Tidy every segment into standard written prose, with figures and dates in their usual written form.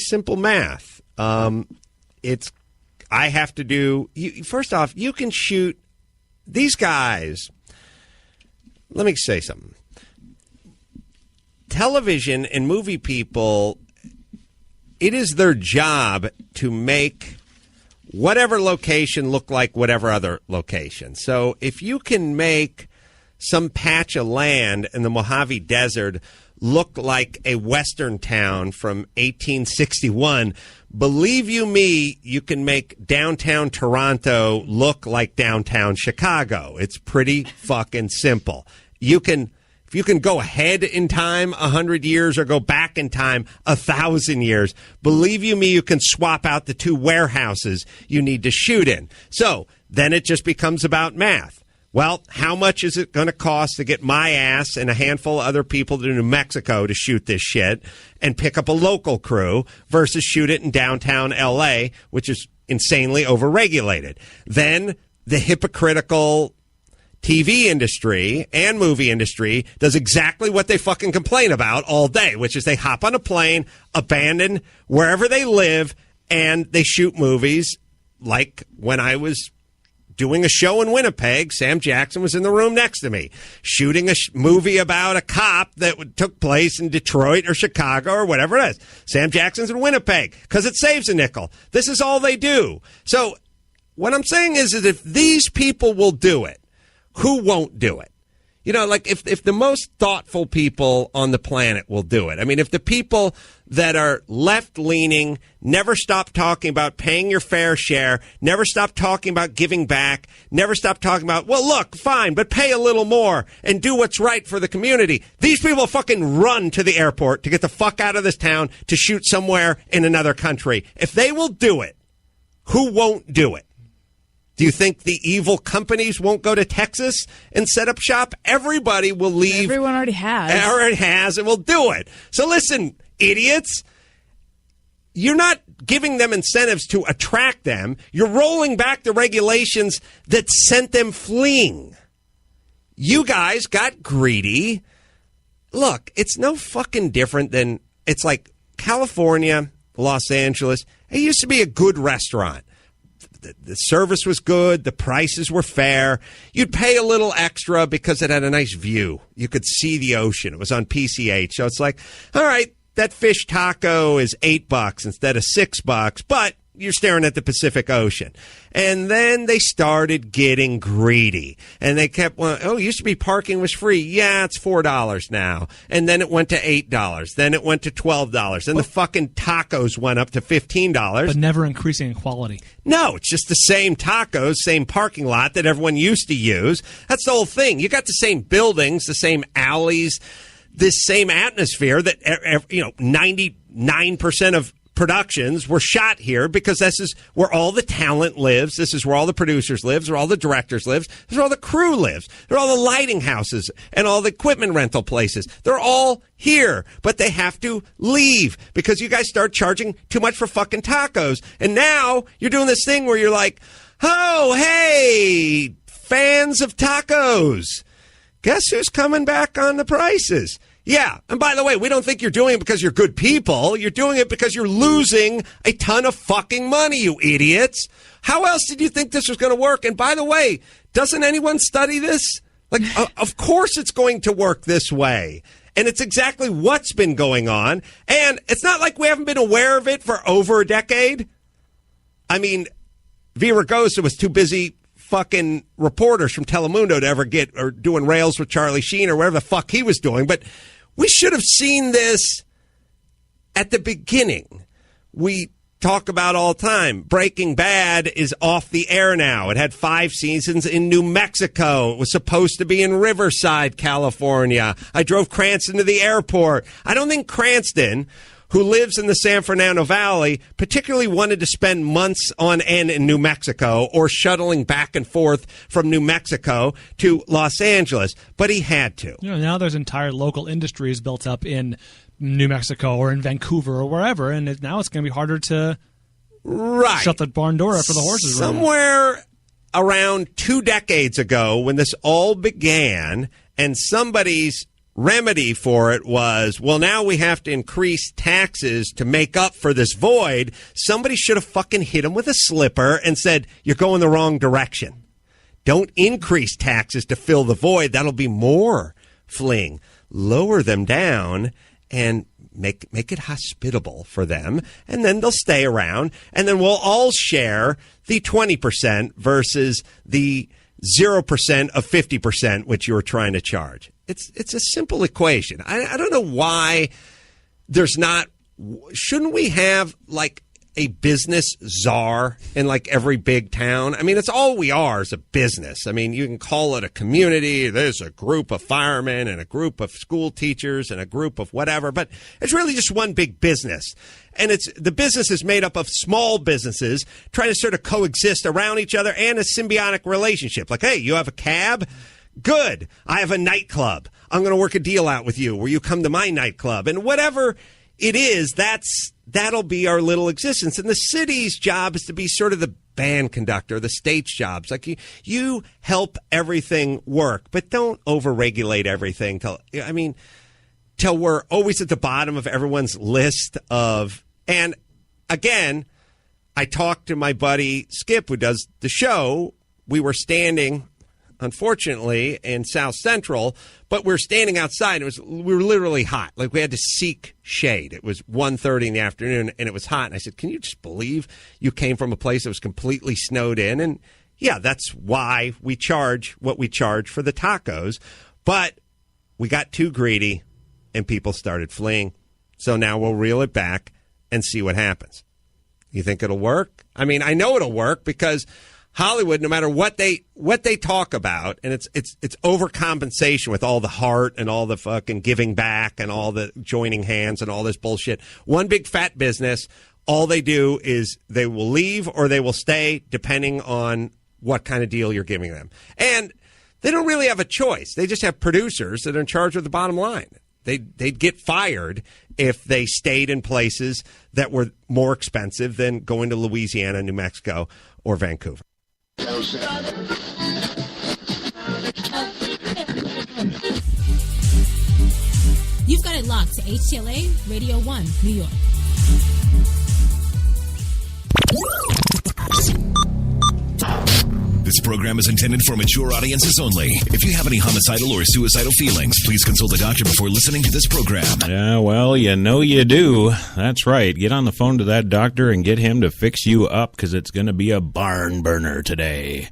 simple math. I have to do. First off, you can shoot these guys. Let me say something. Television and movie people, it is their job to make whatever location look like whatever other location. So if you can make some patch of land in the Mojave Desert look like a western town from 1861, believe you me, you can make downtown Toronto look like downtown Chicago. It's pretty fucking simple. If you can go ahead in time 100 years or go back in time 1,000 years, believe you me, you can swap out the two warehouses you need to shoot in. So then it just becomes about math. Well, how much is it going to cost to get my ass and a handful of other people to New Mexico to shoot this shit and pick up a local crew versus shoot it in downtown L.A., which is insanely overregulated? Then the hypocritical TV industry and movie industry does exactly what they fucking complain about all day, which is they hop on a plane, abandon wherever they live, and they shoot movies. Like when I was doing a show in Winnipeg, Sam Jackson was in the room next to me, shooting a movie about a cop that took place in Detroit or Chicago or whatever it is. Sam Jackson's in Winnipeg because it saves a nickel. This is all they do. So what I'm saying is that if these people will do it, who won't do it? You know, like if the most thoughtful people on the planet will do it. I mean, if the people that are left-leaning never stop talking about paying your fair share, never stop talking about giving back, never stop talking about, well, look, fine, but pay a little more and do what's right for the community. These people fucking run to the airport to get the fuck out of this town to shoot somewhere in another country. If they will do it, who won't do it? Do you think the evil companies won't go to Texas and set up shop? Everybody will leave. Everyone already has. Already has and will do it. So listen, idiots, you're not giving them incentives to attract them. You're rolling back the regulations that sent them fleeing. You guys got greedy. Look, it's no fucking different than, it's like California, Los Angeles. It used to be a good restaurant. The service was good. The prices were fair. You'd pay a little extra because it had a nice view. You could see the ocean. It was on PCH. So it's like, all right, that fish taco is $8 instead of $6, but you're staring at the Pacific Ocean. And then they started getting greedy. And they kept, it used to be parking was free. Yeah, it's $4 now. And then it went to $8. Then it went to $12. Then the fucking tacos went up to $15. But never increasing in quality. No, it's just the same tacos, same parking lot that everyone used to use. That's the whole thing. You got the same buildings, the same alleys, this same atmosphere that, 99% of productions were shot here because this is where all the talent lives. This is where all the producers live, where all the directors live, this is where all the crew lives. They're all the lighting houses and all the equipment rental places. They're all here, but they have to leave because you guys start charging too much for fucking tacos. And now you're doing this thing where you're like, oh, hey, fans of tacos, guess who's coming back on the prices? Yeah, and by the way, we don't think you're doing it because you're good people. You're doing it because you're losing a ton of fucking money, you idiots. How else did you think this was going to work? And by the way, doesn't anyone study this? Like, of course it's going to work this way. And it's exactly what's been going on. And it's not like we haven't been aware of it for over a decade. I mean, Villaraigosa was too busy fucking reporters from Telemundo to ever get or doing rails with Charlie Sheen or whatever the fuck he was doing. But we should have seen this at the beginning. We talk about all the time. Breaking Bad is off the air now. It had 5 seasons in New Mexico. It was supposed to be in Riverside, California. I drove Cranston to the airport. I don't think Cranston, who lives in the San Fernando Valley, particularly wanted to spend months on end in New Mexico or shuttling back and forth from New Mexico to Los Angeles, but he had to. Now there's entire local industries built up in New Mexico or in Vancouver or wherever, and now it's going to be harder to shut the barn door after the horses run. Somewhere around 2 decades ago when this all began and somebody's remedy for it was, well, now we have to increase taxes to make up for this void. Somebody should have fucking hit him with a slipper and said, you're going the wrong direction. Don't increase taxes to fill the void. That'll be more fleeing. Lower them down and make it hospitable for them, and then they'll stay around, and then we'll all share the 20% versus the 0% of 50%, which you were trying to charge. It's a simple equation. I don't know why there's not. Shouldn't we have like a business czar in like every big town? I mean, it's all we are is a business. I mean, you can call it a community. There's a group of firemen and a group of school teachers and a group of whatever, but it's really just one big business. And the business is made up of small businesses trying to sort of coexist around each other and a symbiotic relationship. Like, hey, you have a cab? Good. I have a nightclub. I'm going to work a deal out with you where you come to my nightclub. And whatever it is, that'll be our little existence. And the city's job is to be sort of the band conductor, the state's jobs. Like you help everything work, but don't overregulate everything till we're always at the bottom of everyone's list of. And again, I talked to my buddy Skip, who does the show. We were standing, unfortunately, in South Central, but we're standing outside. We were literally hot. Like we had to seek shade. It was 1:30 in the afternoon, and it was hot. And I said, can you just believe you came from a place that was completely snowed in? And yeah, that's why we charge what we charge for the tacos. But we got too greedy, and people started fleeing. So now we'll reel it back and see what happens. You think it'll work? I mean, I know it'll work because Hollywood, no matter what they talk about, and it's overcompensation with all the heart and all the fucking giving back and all the joining hands and all this bullshit. One big fat business, all they do is they will leave or they will stay depending on what kind of deal you're giving them. And they don't really have a choice. They just have producers that are in charge of the bottom line. They'd get fired if they stayed in places that were more expensive than going to Louisiana, New Mexico, or Vancouver. You've got it locked to HTLA Radio 1, New York. This program is intended for mature audiences only. If you have any homicidal or suicidal feelings, please consult a doctor before listening to this program. Yeah, well, you know you do. That's right. Get on the phone to that doctor and get him to fix you up because it's going to be a barn burner today.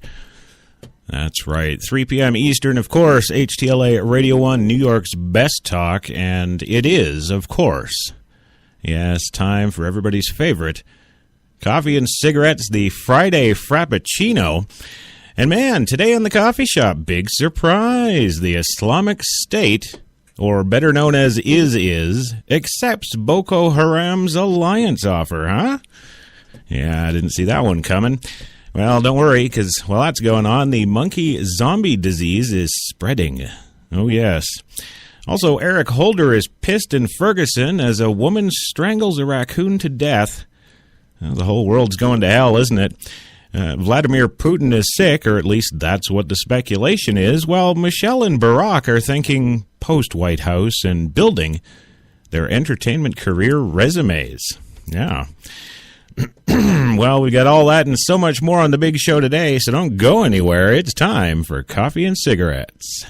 That's right. 3 p.m. Eastern, of course, HTLA Radio 1, New York's best talk, and it is, of course. Yes, time for everybody's favorite coffee and cigarettes, the Friday Frappuccino. And man, today in the coffee shop, big surprise. The Islamic State, or better known as IS, accepts Boko Haram's alliance offer, huh? Yeah, I didn't see that one coming. Well, don't worry, because while that's going on, the monkey zombie disease is spreading. Oh, yes. Also, Eric Holder is pissed in Ferguson as a woman strangles a raccoon to death. Well, the whole world's going to hell, isn't it? Vladimir Putin is sick, or at least that's what the speculation is, while Michelle and Barack are thinking post-White House and building their entertainment career resumes. Yeah. Well, we got all that and so much more on the big show today, so don't go anywhere. It's time for Coffee and Cigarettes.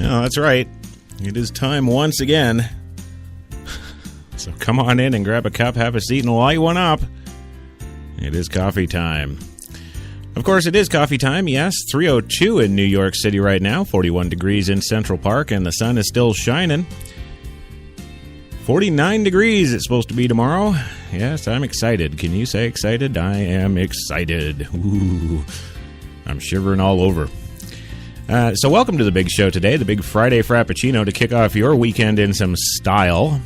That's right. It is time once again. So come on in and grab a cup, have a seat, and light one up. It is coffee time. Of course, it is coffee time, yes. 3:02 in New York City right now, 41 degrees in Central Park, and the sun is still shining. 49 degrees it's supposed to be tomorrow. Yes, I'm excited. Can you say excited? I am excited. Ooh. I'm shivering all over. So welcome to the big show today, the big Friday Frappuccino, to kick off your weekend in some style.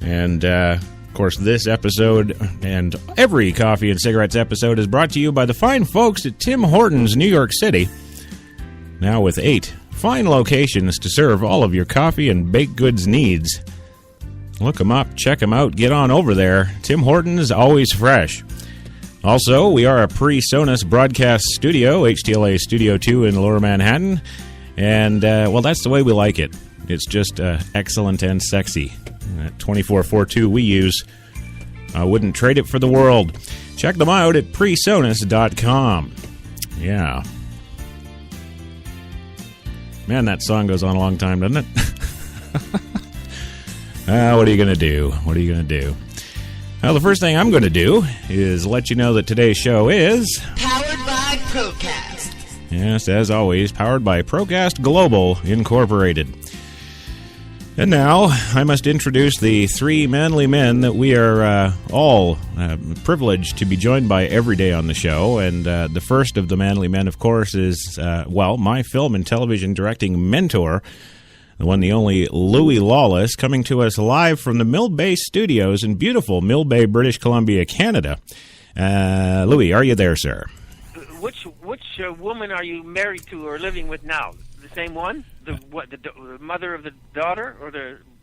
And, of course, this episode and every Coffee and Cigarettes episode is brought to you by the fine folks at Tim Hortons, New York City. Now with 8 fine locations to serve all of your coffee and baked goods needs. Look them up, check them out, get on over there. Tim Hortons, always fresh. Also, we are a pre-Sonus broadcast studio, HTLA Studio 2 in Lower Manhattan. And, well, that's the way we like it. It's just excellent and sexy. That 2442 we use. I wouldn't trade it for the world. Check them out at presonus.com. Yeah. Man, that song goes on a long time, doesn't it? What are you going to do? What are you going to do? Well, the first thing I'm going to do is let you know that today's show is powered by Procast. Yes, as always, powered by Procast Global Incorporated. And now I must introduce the 3 manly men that we are all privileged to be joined by every day on the show. And the first of the manly men, of course, is, my film and television directing mentor, the one, the only Louis Lawless, coming to us live from the Mill Bay Studios in beautiful Mill Bay, British Columbia, Canada. Louis, are you there, sir? Which woman are you married to or living with now? The same one? The mother of the daughter, or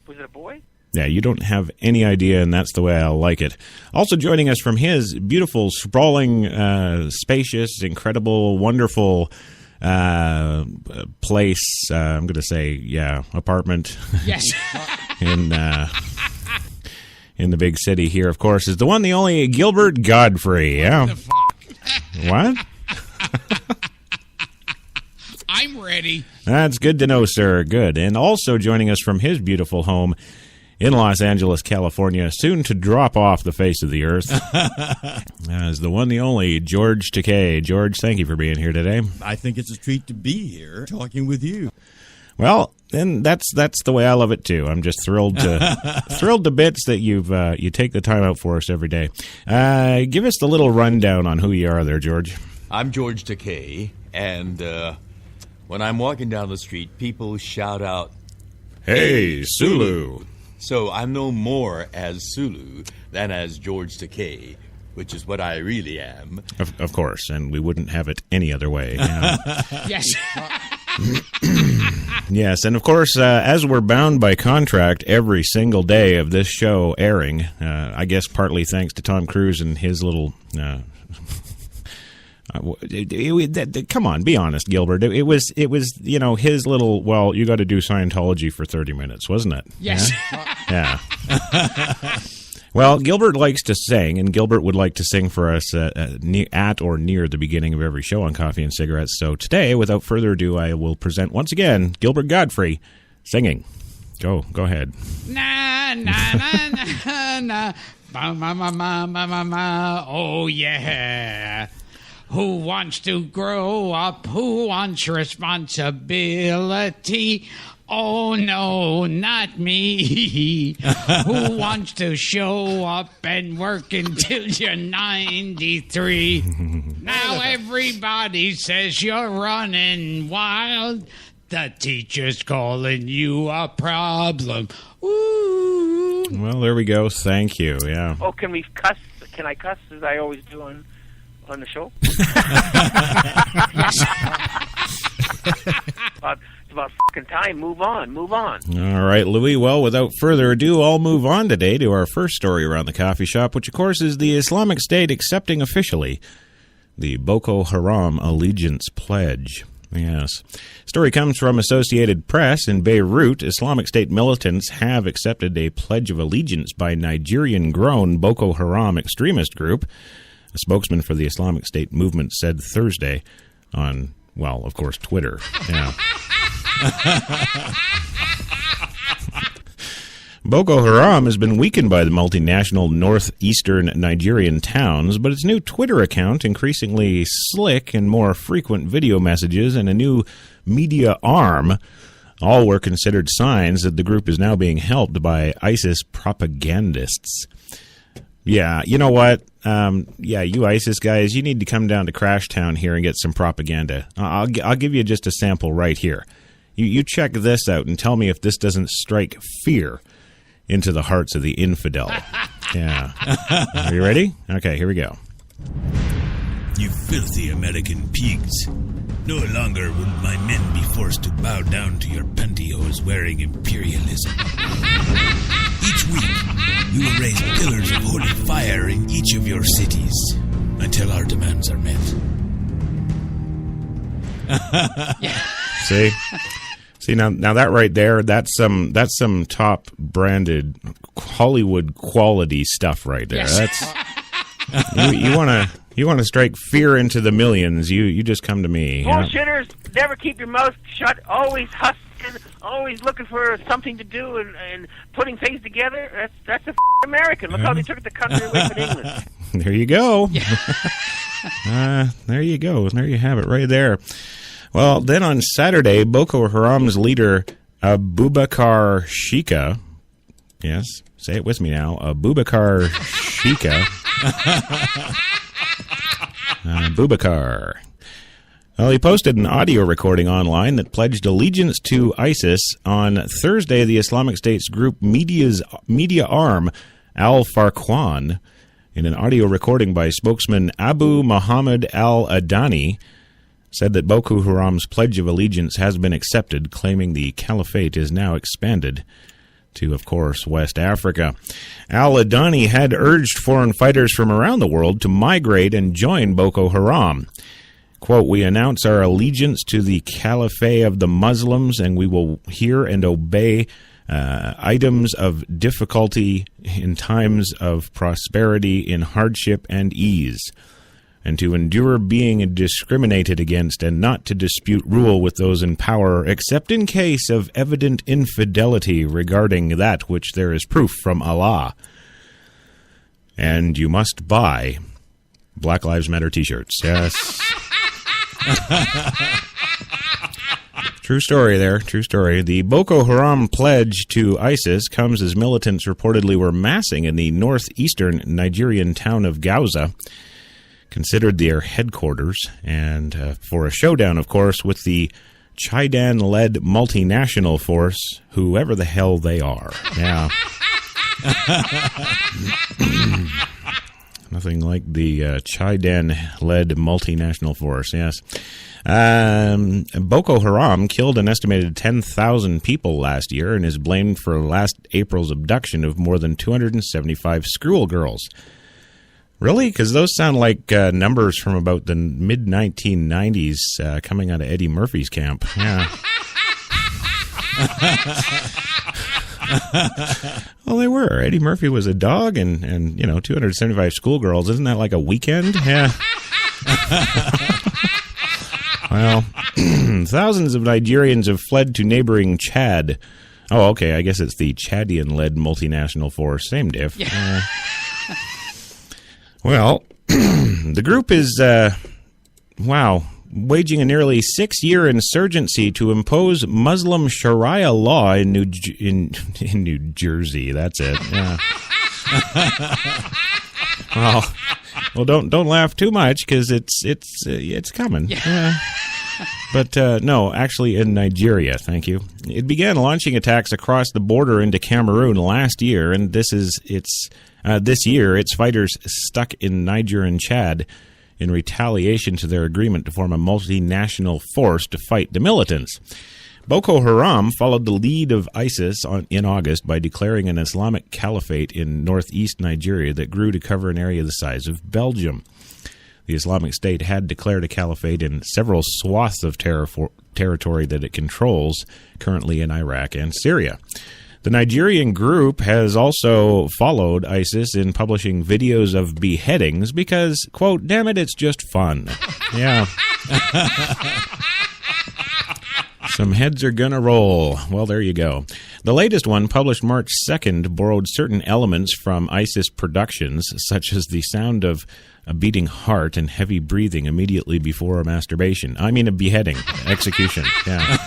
was it a boy? Yeah, you don't have any idea, and that's the way I like it. Also joining us from his beautiful, sprawling, spacious, incredible, wonderful place. I'm going to say, apartment. Yes. in the big city here, of course, is the one, the only Gilbert Godfrey. Yeah. What the fuck? What? I'm ready. That's good to know, sir. Good. And also joining us from his beautiful home in Los Angeles, California, soon to drop off the face of the earth, is the one, the only George Takei. George, thank you for being here today. I think it's a treat to be here talking with you. Well, and that's the way I love it too. I'm just thrilled to bits that you take the time out for us every day. Give us the little rundown on who you are there, George. I'm George Takei, and when I'm walking down the street, people shout out, "Hey, Sulu!" So I'm no more as Sulu than as George Takei, which is what I really am. Of course, and we wouldn't have it any other way. Yes. Yes, and of course, as we're bound by contract every single day of this show airing, I guess partly thanks to Tom Cruise and his little... come on, be honest, Gilbert. It was his little, well, you got to do Scientology for 30 minutes, wasn't it? Yes. Yeah. Well, Gilbert likes to sing, and Gilbert would like to sing for us at or near the beginning of every show on Coffee and Cigarettes. So today, without further ado, I will present once again Gilbert Godfrey singing. Go ahead. Na na na na na, ma ma ma ma ma ma. Oh yeah. Who wants to grow up? Who wants responsibility? Oh, no, not me. Who wants to show up and work until you're 93? Now everybody says you're running wild. The teacher's calling you a problem. Ooh. Well, there we go. Thank you. Yeah. Oh, can we cuss? Can I cuss as I always do on the show? It's about fucking time. Move on. All right, Louis. Well, without further ado, I'll move on today to our first story around the coffee shop, which, of course, is the Islamic State accepting officially the Boko Haram allegiance pledge. Yes. Story comes from Associated Press. In Beirut, Islamic State militants have accepted a pledge of allegiance by Nigerian-grown Boko Haram extremist group. A spokesman for the Islamic State movement said Thursday on, well, of course, Twitter. Yeah. Boko Haram has been weakened by the multinational northeastern Nigerian towns, but its new Twitter account, increasingly slick and more frequent video messages, and a new media arm, all were considered signs that the group is now being helped by ISIS propagandists. Yeah, you know what? yeah, you ISIS guys, you need to come down to Crashtown here and get some propaganda. I'll give you just a sample right here. You check this out and tell me if this doesn't strike fear into the hearts of the infidel. Yeah. Are you ready? Okay, here we go. You filthy American pigs. No longer will my men be forced to bow down to your pantyhose-wearing imperialism. Each week, we will raise pillars of holy fire in each of your cities until our demands are met. See now that right there, that's some top branded Hollywood quality stuff right there. Yes. That's you want to strike fear into the millions. You just come to me. Bullshitters, never keep your mouth shut. Always hustling, always looking for something to do and putting things together. That's a American. Look how they took the country away from England. There you go. There you go. There you have it right there. Well, then on Saturday, Boko Haram's leader, Abubakar Shika, yes, say it with me now, Abubakar Shika, Abubakar. Well, he posted an audio recording online that pledged allegiance to ISIS on Thursday. The Islamic State's group media arm, Al-Farqan, in an audio recording by spokesman Abu Muhammad al-Adani, said that Boko Haram's Pledge of Allegiance has been accepted, claiming the caliphate is now expanded to, of course, West Africa. Al-Adani had urged foreign fighters from around the world to migrate and join Boko Haram. Quote, "We announce our allegiance to the caliphate of the Muslims, and we will hear and obey items of difficulty in times of prosperity, in hardship and ease, and to endure being discriminated against, and not to dispute rule with those in power, except in case of evident infidelity regarding that which there is proof from Allah. And you must buy Black Lives Matter t-shirts." Yes. True story there, true story. The Boko Haram pledge to ISIS comes as militants reportedly were massing in the northeastern Nigerian town of Gauza, considered their headquarters, and for a showdown, of course, with the Chadian-led multinational force, whoever the hell they are. Yeah. Nothing like the Chadian-led multinational force, yes. Boko Haram killed an estimated 10,000 people last year and is blamed for last April's abduction of more than 275 schoolgirls. Really? Because those sound like numbers from about the mid-1990s coming out of Eddie Murphy's camp. Yeah. Well, they were. Eddie Murphy was a dog and 275 schoolgirls. Isn't that like a weekend? Yeah. Well, thousands of Nigerians have fled to neighboring Chad. Oh, okay. I guess it's the Chadian-led multinational force. Same diff. Yeah. Well, the group is, waging a nearly 6-year insurgency to impose Muslim Sharia law in New Jersey. That's it. Yeah. Well, don't laugh too much because it's coming. Yeah. But no, actually in Nigeria. Thank you. It began launching attacks across the border into Cameroon last year, and this year its fighters stuck in Niger and Chad in retaliation to their agreement to form a multinational force to fight the militants. Boko Haram followed the lead of ISIS in August by declaring an Islamic caliphate in northeast Nigeria that grew to cover an area the size of Belgium. The Islamic State had declared a caliphate in several swaths of territory that it controls, currently in Iraq and Syria. The Nigerian group has also followed ISIS in publishing videos of beheadings because, quote, "damn it, it's just fun." Yeah. Some heads are gonna roll. Well, there you go. The latest one, published March 2nd, borrowed certain elements from ISIS productions, such as the sound of a beating heart and heavy breathing immediately before a masturbation. I mean a beheading, execution. Yeah.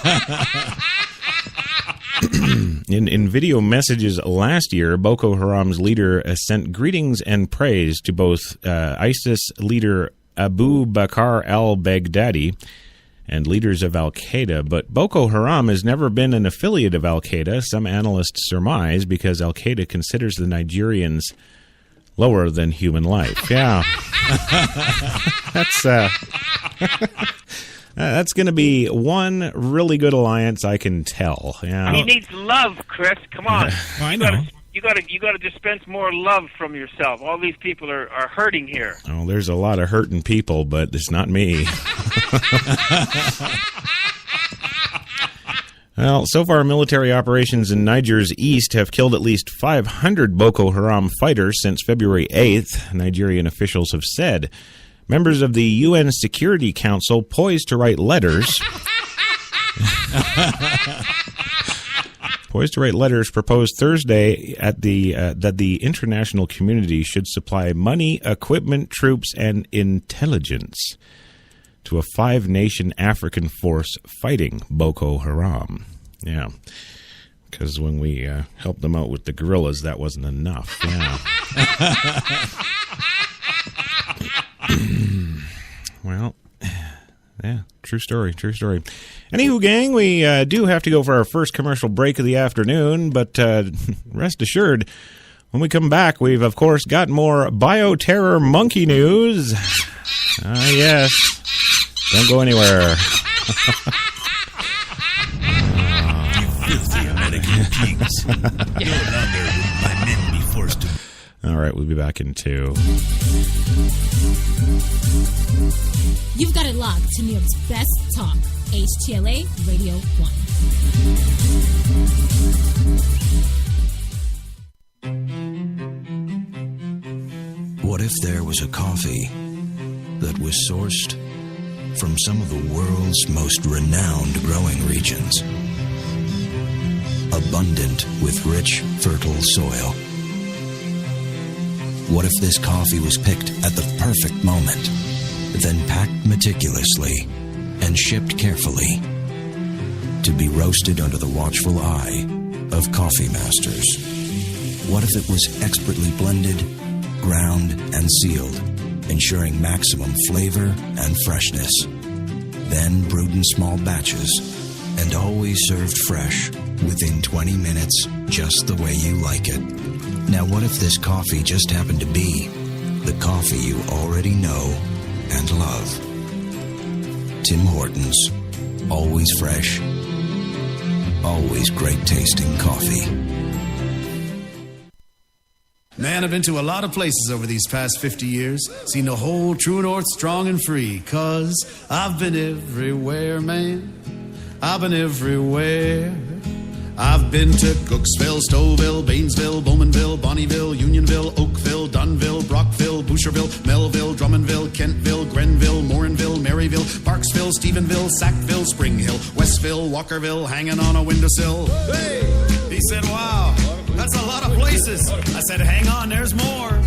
In video messages last year, Boko Haram's leader sent greetings and praise to both ISIS leader Abu Bakr al-Baghdadi and leaders of al-Qaeda. But Boko Haram has never been an affiliate of al-Qaeda, some analysts surmise, because al-Qaeda considers the Nigerians lower than human life. Yeah. That's going to be one really good alliance, I can tell. Yeah. He needs love, Chris. Come on. I know. You got to dispense more love from yourself. All these people are hurting here. Oh, there's a lot of hurting people, but it's not me. Well, so far, military operations in Niger's east have killed at least 500 Boko Haram fighters since February 8th, Nigerian officials have said. Members of the UN Security Council poised to write letters. Proposed Thursday at that the international community should supply money, equipment, troops, and intelligence to a 5-nation African force fighting Boko Haram. Yeah, because when we helped them out with the guerrillas, that wasn't enough. Yeah. Well, yeah, true story. Anywho, gang, we do have to go for our first commercial break of the afternoon, but rest assured, when we come back, we've, of course, got more bioterror monkey news. Yes. Don't go anywhere. You filthy American pigs. No longer will my men be forced to... All right, we'll be back in 2. You've got it locked to New York's best talk, HTLA Radio 1. What if there was a coffee that was sourced from some of the world's most renowned growing regions, abundant with rich, fertile soil? What if this coffee was picked at the perfect moment, then packed meticulously and shipped carefully to be roasted under the watchful eye of coffee masters? What if it was expertly blended, ground, and sealed, ensuring maximum flavor and freshness, then brewed in small batches and always served fresh within 20 minutes, just the way you like it? Now, what if this coffee just happened to be the coffee you already know and love? Tim Hortons. Always fresh. Always great tasting coffee. Man, I've been to a lot of places over these past 50 years. Seen the whole true north strong and free. 'Cause I've been everywhere, man. I've been everywhere. I've been to Cooksville, Stouffville, Bainesville, Bowmanville, Bonnieville, Unionville, Oakville, Dunville, Brockville, Boucherville, Melville, Drummondville, Kentville, Grenville, Morinville, Maryville, Parksville, Stephenville, Sackville, Spring Hill, Westville, Walkerville, hanging on a windowsill. Hey! He said, wow, that's a lot of places. I said, hang on, there's more.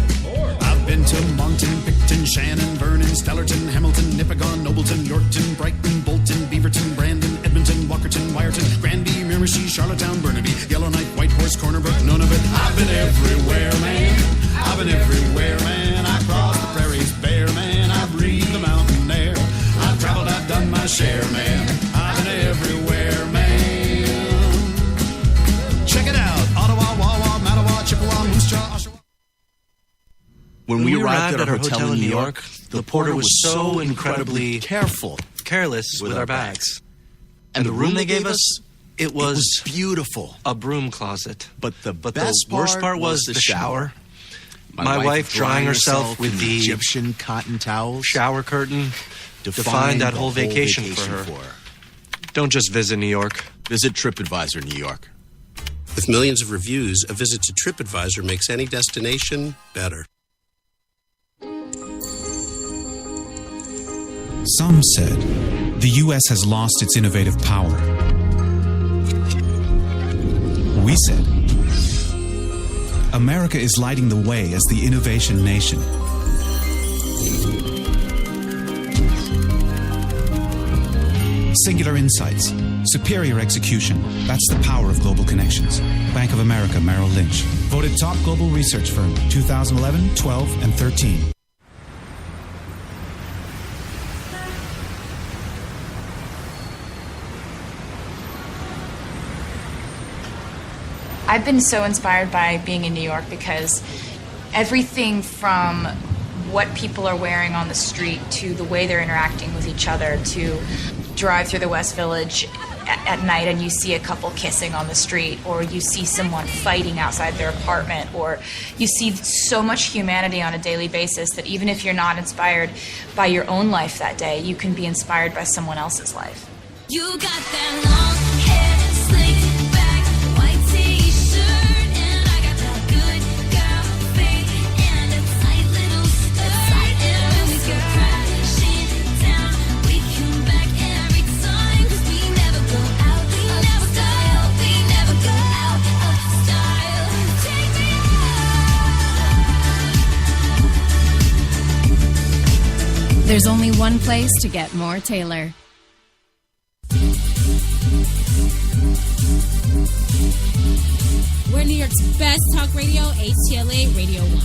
I've been to Moncton, Picton, Shannon, Vernon, Stellarton, Hamilton, Nipigon, Nobleton, Yorkton, Brighton, Bolton, Beaverton, Brandon, Edmonton, Walkerton, Wyerton, Granby, Miramichi, Charlottetown, Burnaby, Yellowknife, Whitehorse, Corner Brook, none of it. I've been everywhere, man. I've been everywhere, man. I crossed the prairies bare, man. I breathed the mountain air. I've traveled, I've done my share, man. I've been everywhere, man. Check it out. Ottawa, Wawa, Mattawa, Chippewa, Moose Jaw, Oshawa. When we arrived at our hotel in New York, the porter was so incredibly careless with our bags. And the room they gave us, it was beautiful. A broom closet. But the worst part was the shower. My wife drying herself with the Egyptian cotton towels. Shower curtain defined that whole vacation for her. Don't just visit New York. Visit TripAdvisor New York. With millions of reviews, a visit to TripAdvisor makes any destination better. Some said the U.S. has lost its innovative power. We said America is lighting the way as the innovation nation. Singular insights, superior execution. That's the power of global connections. Bank of America Merrill Lynch. Voted top global research firm 2011, 12, and 13. I've been so inspired by being in New York because everything from what people are wearing on the street to the way they're interacting with each other, to drive through the West Village at night and you see a couple kissing on the street, or you see someone fighting outside their apartment, or you see so much humanity on a daily basis that even if you're not inspired by your own life that day, you can be inspired by someone else's life. You got that long hair, slick back, white t-shirt, and I got that good girl face and a tight little skirt. And when we go crashing down, we come back every time, 'cause we never go out of style. We never go out of style. Take me out. There's only one place to get more Taylor. We're New York's best talk radio, HTLA Radio 1.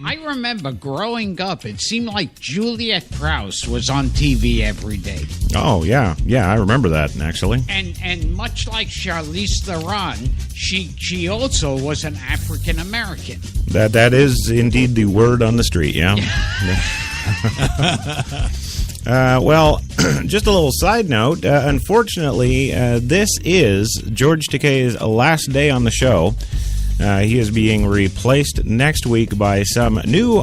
I remember growing up, it seemed like Juliet Prowse was on TV every day. Oh, yeah. Yeah, I remember that, actually. And much like Charlize Theron, she also was an African American. That is indeed the word on the street, yeah. Well, just a little side note. Unfortunately, this is George Takei's last day on the show. He is being replaced next week by some new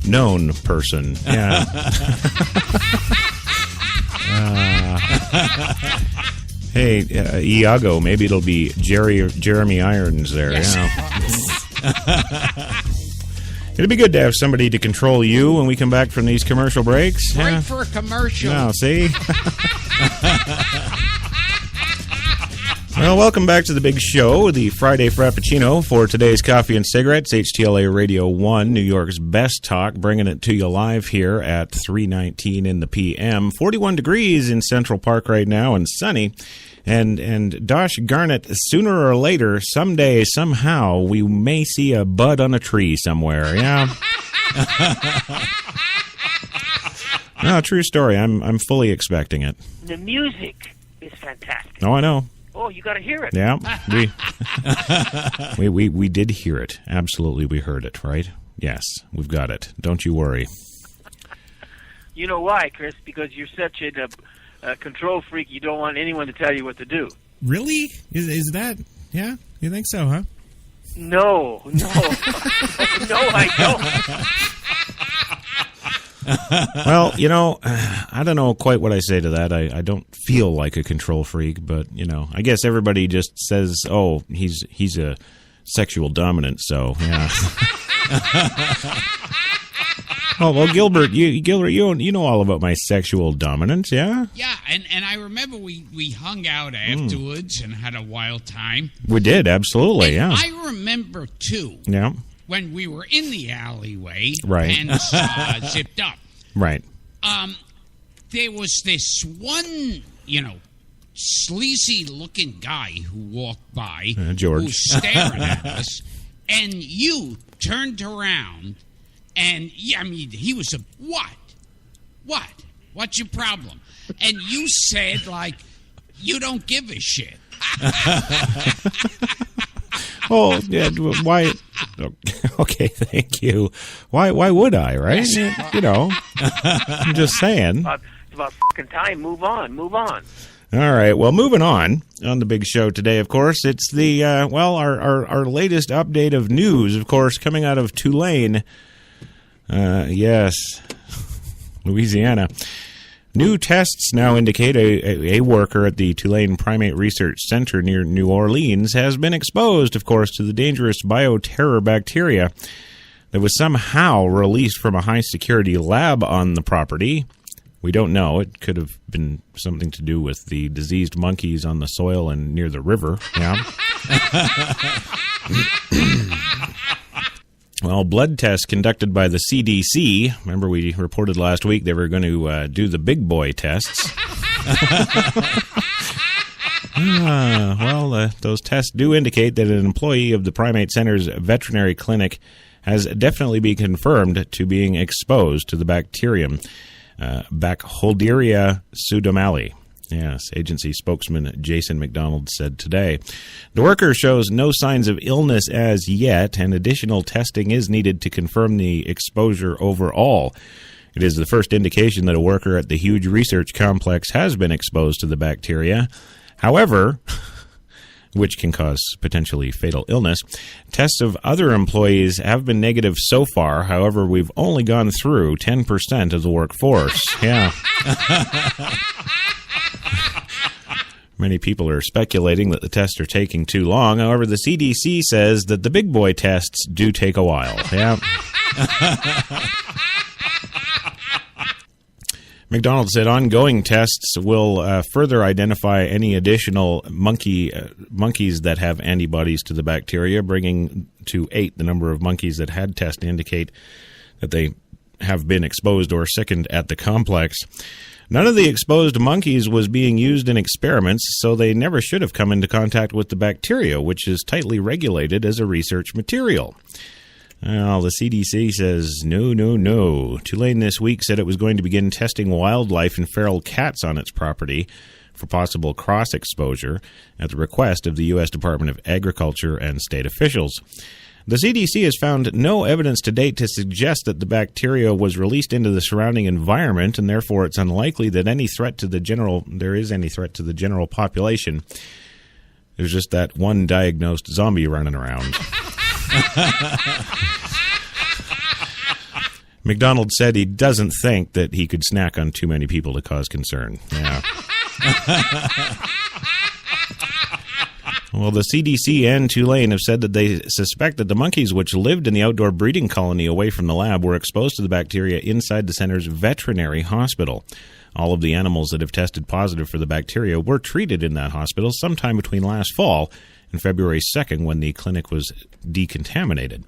known person. Yeah. Hey, Iago, maybe it'll be Jeremy Irons there. Yes. Yeah. It'd be good to have somebody to control you when we come back from these commercial breaks. Break Yeah. for a commercial. No, see? Well, welcome back to the big show, the Friday Frappacino for today's Coffee and Cigarettes, HTLA Radio 1, New York's best talk, bringing it to you live here at 3:19 in the p.m. 41 degrees in Central Park right now and sunny. And Dosh Garnett, sooner or later, someday, somehow, we may see a bud on a tree somewhere, yeah? No, true story. I'm fully expecting it. The music is fantastic. Oh, I know. Oh, you got to hear it. Yeah, we did hear it. Absolutely, we heard it, right? Yes, we've got it. Don't you worry. You know why, Chris? Because you're such a control freak, you don't want anyone to tell you what to do. Really? Is that... Yeah? You think so, huh? No. No, I don't. Well, you know, I don't know quite what I say to that. I don't feel like a control freak, but, you know, I guess everybody just says, oh, he's a sexual dominant, so, yeah. Oh, well, Gilbert, you know all about my sexual dominance, yeah? Yeah, and I remember we hung out afterwards and had a wild time. We did, absolutely, yeah. I remember, too, yeah, when we were in the alleyway, right, and zipped up. Right. There was this one, sleazy-looking guy who walked by, George, who was staring at us, and you turned around, and, he was a, what? What's your problem? And you said, you don't give a shit. Oh, yeah, why? Okay, thank you. Why would I, right? I'm just saying. It's about fucking time. Move on. All right, well, moving on the big show today, of course, it's the, our latest update of news, of course, coming out of Tulane. Yes, Louisiana. New tests now indicate a worker at the Tulane Primate Research Center near New Orleans has been exposed, of course, to the dangerous bioterror bacteria that was somehow released from a high-security lab on the property. We don't know. It could have been something to do with the diseased monkeys on the soil and near the river. Yeah. Well, blood tests conducted by the CDC. Remember, we reported last week they were going to do the big boy tests. Those tests do indicate that an employee of the Primate Center's veterinary clinic has definitely been confirmed to being exposed to the bacterium Bacholderia pseudomallei. Yes, agency spokesman Jason McDonald said today. The worker shows no signs of illness as yet, and additional testing is needed to confirm the exposure overall. It is the first indication that a worker at the huge research complex has been exposed to the bacteria. However, which can cause potentially fatal illness, tests of other employees have been negative so far. However, we've only gone through 10% of the workforce. Yeah. Many people are speculating that the tests are taking too long. However, the CDC says that the big boy tests do take a while. Yeah. McDonald said ongoing tests will further identify any additional monkeys that have antibodies to the bacteria, bringing to 8 the number of monkeys that had tests to indicate that they have been exposed or sickened at the complex. None of the exposed monkeys was being used in experiments, so they never should have come into contact with the bacteria, which is tightly regulated as a research material. Well, the CDC says no. Tulane this week said it was going to begin testing wildlife and feral cats on its property for possible cross-exposure at the request of the U.S. Department of Agriculture and state officials. The CDC has found no evidence to date to suggest that the bacteria was released into the surrounding environment, and therefore it's unlikely that there is any threat to the general population. There's just that one diagnosed zombie running around. McDonald said he doesn't think that he could snack on too many people to cause concern. Yeah. Well, the CDC and Tulane have said that they suspect that the monkeys which lived in the outdoor breeding colony away from the lab were exposed to the bacteria inside the center's veterinary hospital. All of the animals that have tested positive for the bacteria were treated in that hospital sometime between last fall and February 2nd when the clinic was decontaminated.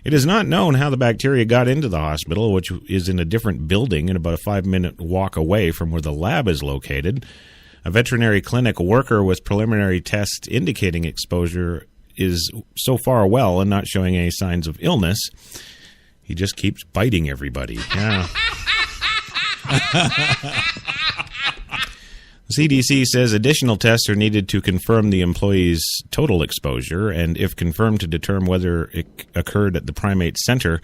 It is not known how the bacteria got into the hospital, which is in a different building and about a 5-minute walk away from where the lab is located. A veterinary clinic worker with preliminary tests indicating exposure is so far well and not showing any signs of illness. He just keeps biting everybody. Yeah. The CDC says additional tests are needed to confirm the employee's total exposure and, if confirmed, to determine whether it occurred at the Primate Center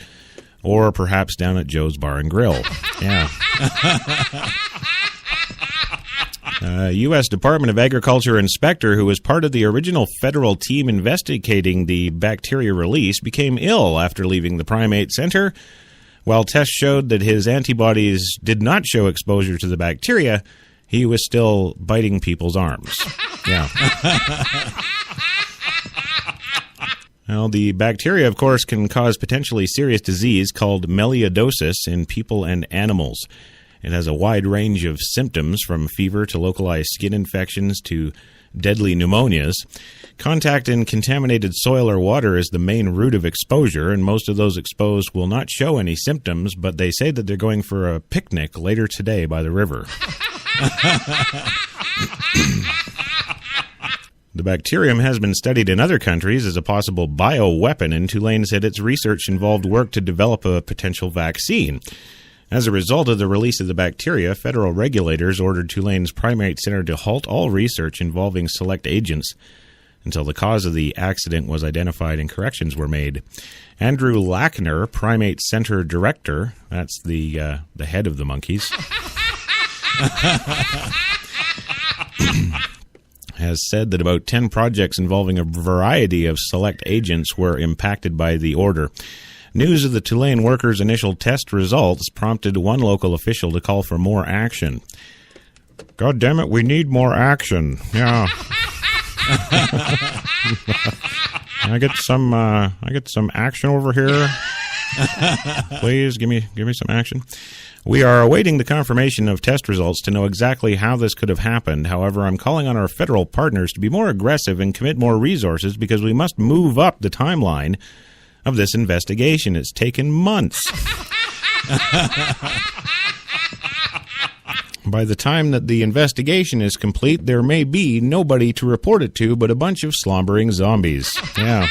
or perhaps down at Joe's Bar and Grill. Yeah. U.S. Department of Agriculture inspector who was part of the original federal team investigating the bacteria release became ill after leaving the Primate Center. While tests showed that his antibodies did not show exposure to the bacteria, he was still biting people's arms. Yeah. Well, the bacteria, of course, can cause potentially serious disease called melioidosis in people and animals. It has a wide range of symptoms, from fever to localized skin infections to deadly pneumonias. Contact in contaminated soil or water is the main route of exposure, and most of those exposed will not show any symptoms, but they say that they're going for a picnic later today by the river. The bacterium has been studied in other countries as a possible bioweapon, and Tulane said its research involved work to develop a potential vaccine. As a result of the release of the bacteria, federal regulators ordered Tulane's Primate Center to halt all research involving select agents until the cause of the accident was identified and corrections were made. Andrew Lackner, Primate Center Director, that's the head of the monkeys, has said that about 10 projects involving a variety of select agents were impacted by the order. News of the Tulane workers' initial test results prompted one local official to call for more action. God damn it, we need more action. Yeah. I get some action over here. Please give me some action. We are awaiting the confirmation of test results to know exactly how this could have happened. However, I'm calling on our federal partners to be more aggressive and commit more resources because we must move up the timeline of this investigation. It's taken months. By the time that the investigation is complete, there may be nobody to report it to but a bunch of slumbering zombies. Yeah.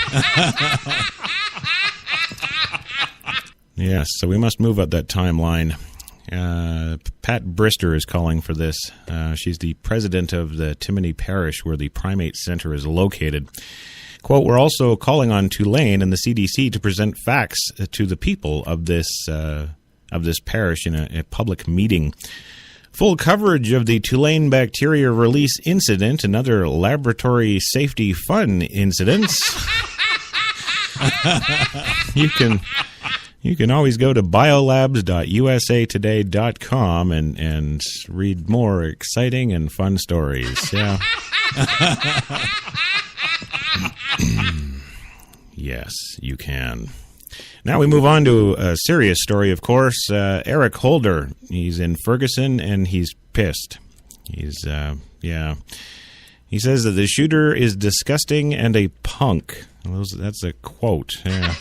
Yes, so we must move up that timeline. Pat Brister is calling for this. She's the president of the Timony Parish, where the primate center is located. Quote, we're also calling on Tulane and the CDC to present facts to the people of this parish in a public meeting. Full coverage of the Tulane bacteria release incident and other laboratory safety fun incidents. You can always go to biolabs.usatoday.com and read more exciting and fun stories. Yeah. Yes, you can. Now we move on to a serious story, of course. Eric Holder, he's in Ferguson, and he's pissed. He says that the shooter is disgusting and a punk. That's a quote. Yeah.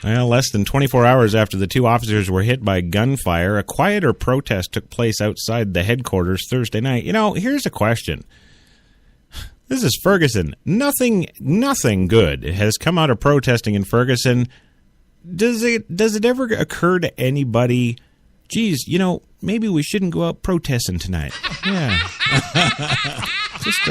Well, less than 24 hours after the two officers were hit by gunfire, a quieter protest took place outside the headquarters Thursday night. You know, here's a question. This is Ferguson. Nothing good has come out of protesting in Ferguson. Does it ever occur to anybody, geez, you know, maybe we shouldn't go out protesting tonight? Yeah. Just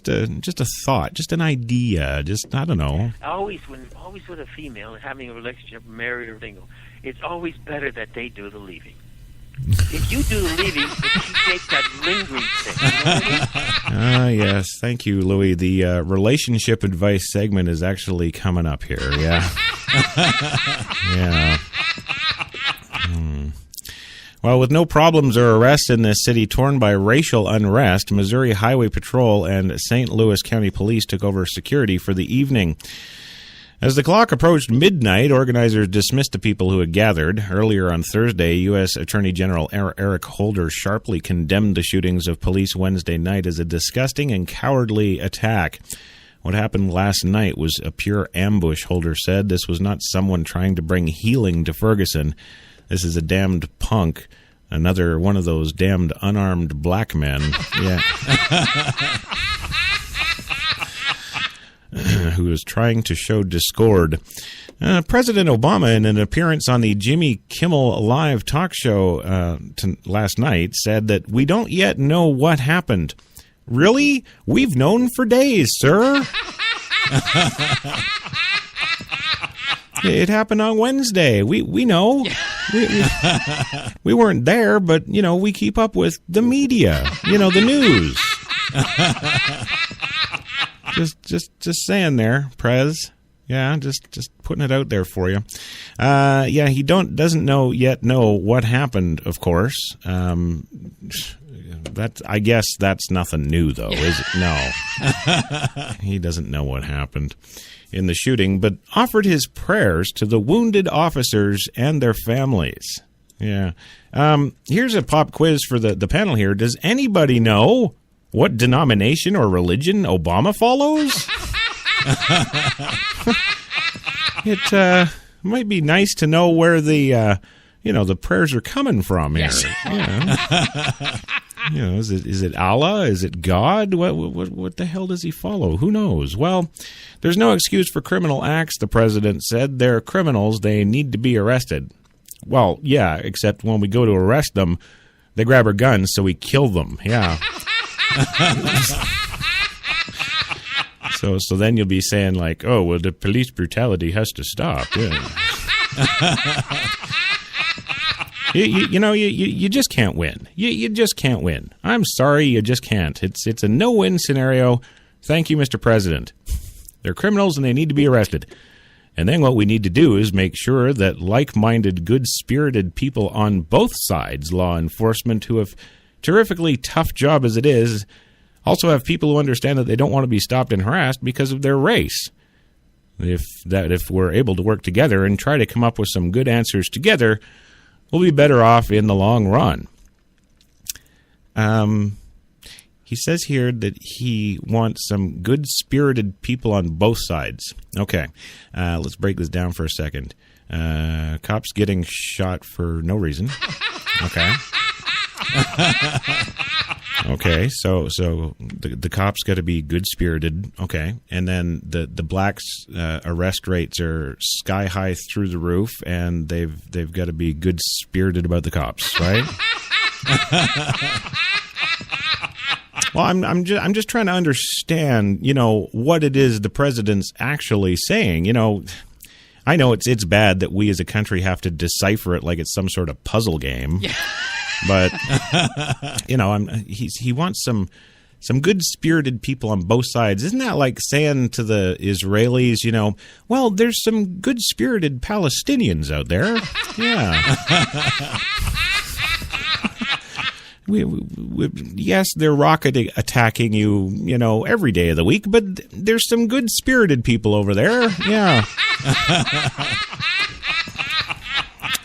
a thought, just an idea, just, I don't know. Always with a female having a relationship, married or single, it's always better that they do the leaving. If you do the leaving, she takes that lingering thing. You know what I mean? Yes. Thank you, Louis. The relationship advice segment is actually coming up here. Yeah. Yeah. Well, with no problems or arrests in this city torn by racial unrest, Missouri Highway Patrol and St. Louis County Police took over security for the evening. As the clock approached midnight, organizers dismissed the people who had gathered. Earlier on Thursday, U.S. Attorney General Eric Holder sharply condemned the shootings of police Wednesday night as a disgusting and cowardly attack. What happened last night was a pure ambush, Holder said. This was not someone trying to bring healing to Ferguson. This is a damned punk, another one of those damned unarmed black men. Yeah. Who is trying to show discord. President Obama, in an appearance on the Jimmy Kimmel Live talk show last night, said that we don't yet know what happened. Really? We've known for days, sir. It happened on Wednesday. We know. We weren't there, but, you know, we keep up with the media, you know, the news. Just saying there, Prez. Yeah, just putting it out there for you. Yeah, he doesn't know what happened, of course. I guess that's nothing new, though, is it? No. He doesn't know what happened in the shooting, but offered his prayers to the wounded officers and their families. Yeah. Here's a pop quiz for the panel here. Does anybody know what denomination or religion Obama follows? It might be nice to know where the prayers are coming from here. Yes. Yeah. You know, is it Allah? Is it God? What the hell does he follow? Who knows? Well, there's no excuse for criminal acts, the president said. They're criminals. They need to be arrested. Well, yeah, except when we go to arrest them, they grab our guns, so we kill them. Yeah. So then you'll be saying like, oh, well, the police brutality has to stop. Yeah. You just can't win. You just can't win. I'm sorry, you just can't. It's a no-win scenario. Thank you, Mr. President. They're criminals and they need to be arrested. And then what we need to do is make sure that like-minded, good-spirited people on both sides, law enforcement, who have terrifically tough job as it is, also have people who understand that they don't want to be stopped and harassed because of their race. If we're able to work together and try to come up with some good answers together, we'll be better off in the long run. He says here that he wants some good-spirited people on both sides. Okay, let's break this down for a second. Cops getting shot for no reason. Okay. Okay, so the cops got to be good-spirited. Okay, and then the blacks' arrest rates are sky high through the roof, and they've got to be good-spirited about the cops, right? Well, I'm just trying to understand, what it is the president's actually saying. I know it's bad that we as a country have to decipher it like it's some sort of puzzle game. Yeah. But he wants some good-spirited people on both sides. Isn't that like saying to the Israelis, well, there's some good-spirited Palestinians out there. Yeah. Yes, they're rocket attacking you, every day of the week, but there's some good-spirited people over there. Yeah.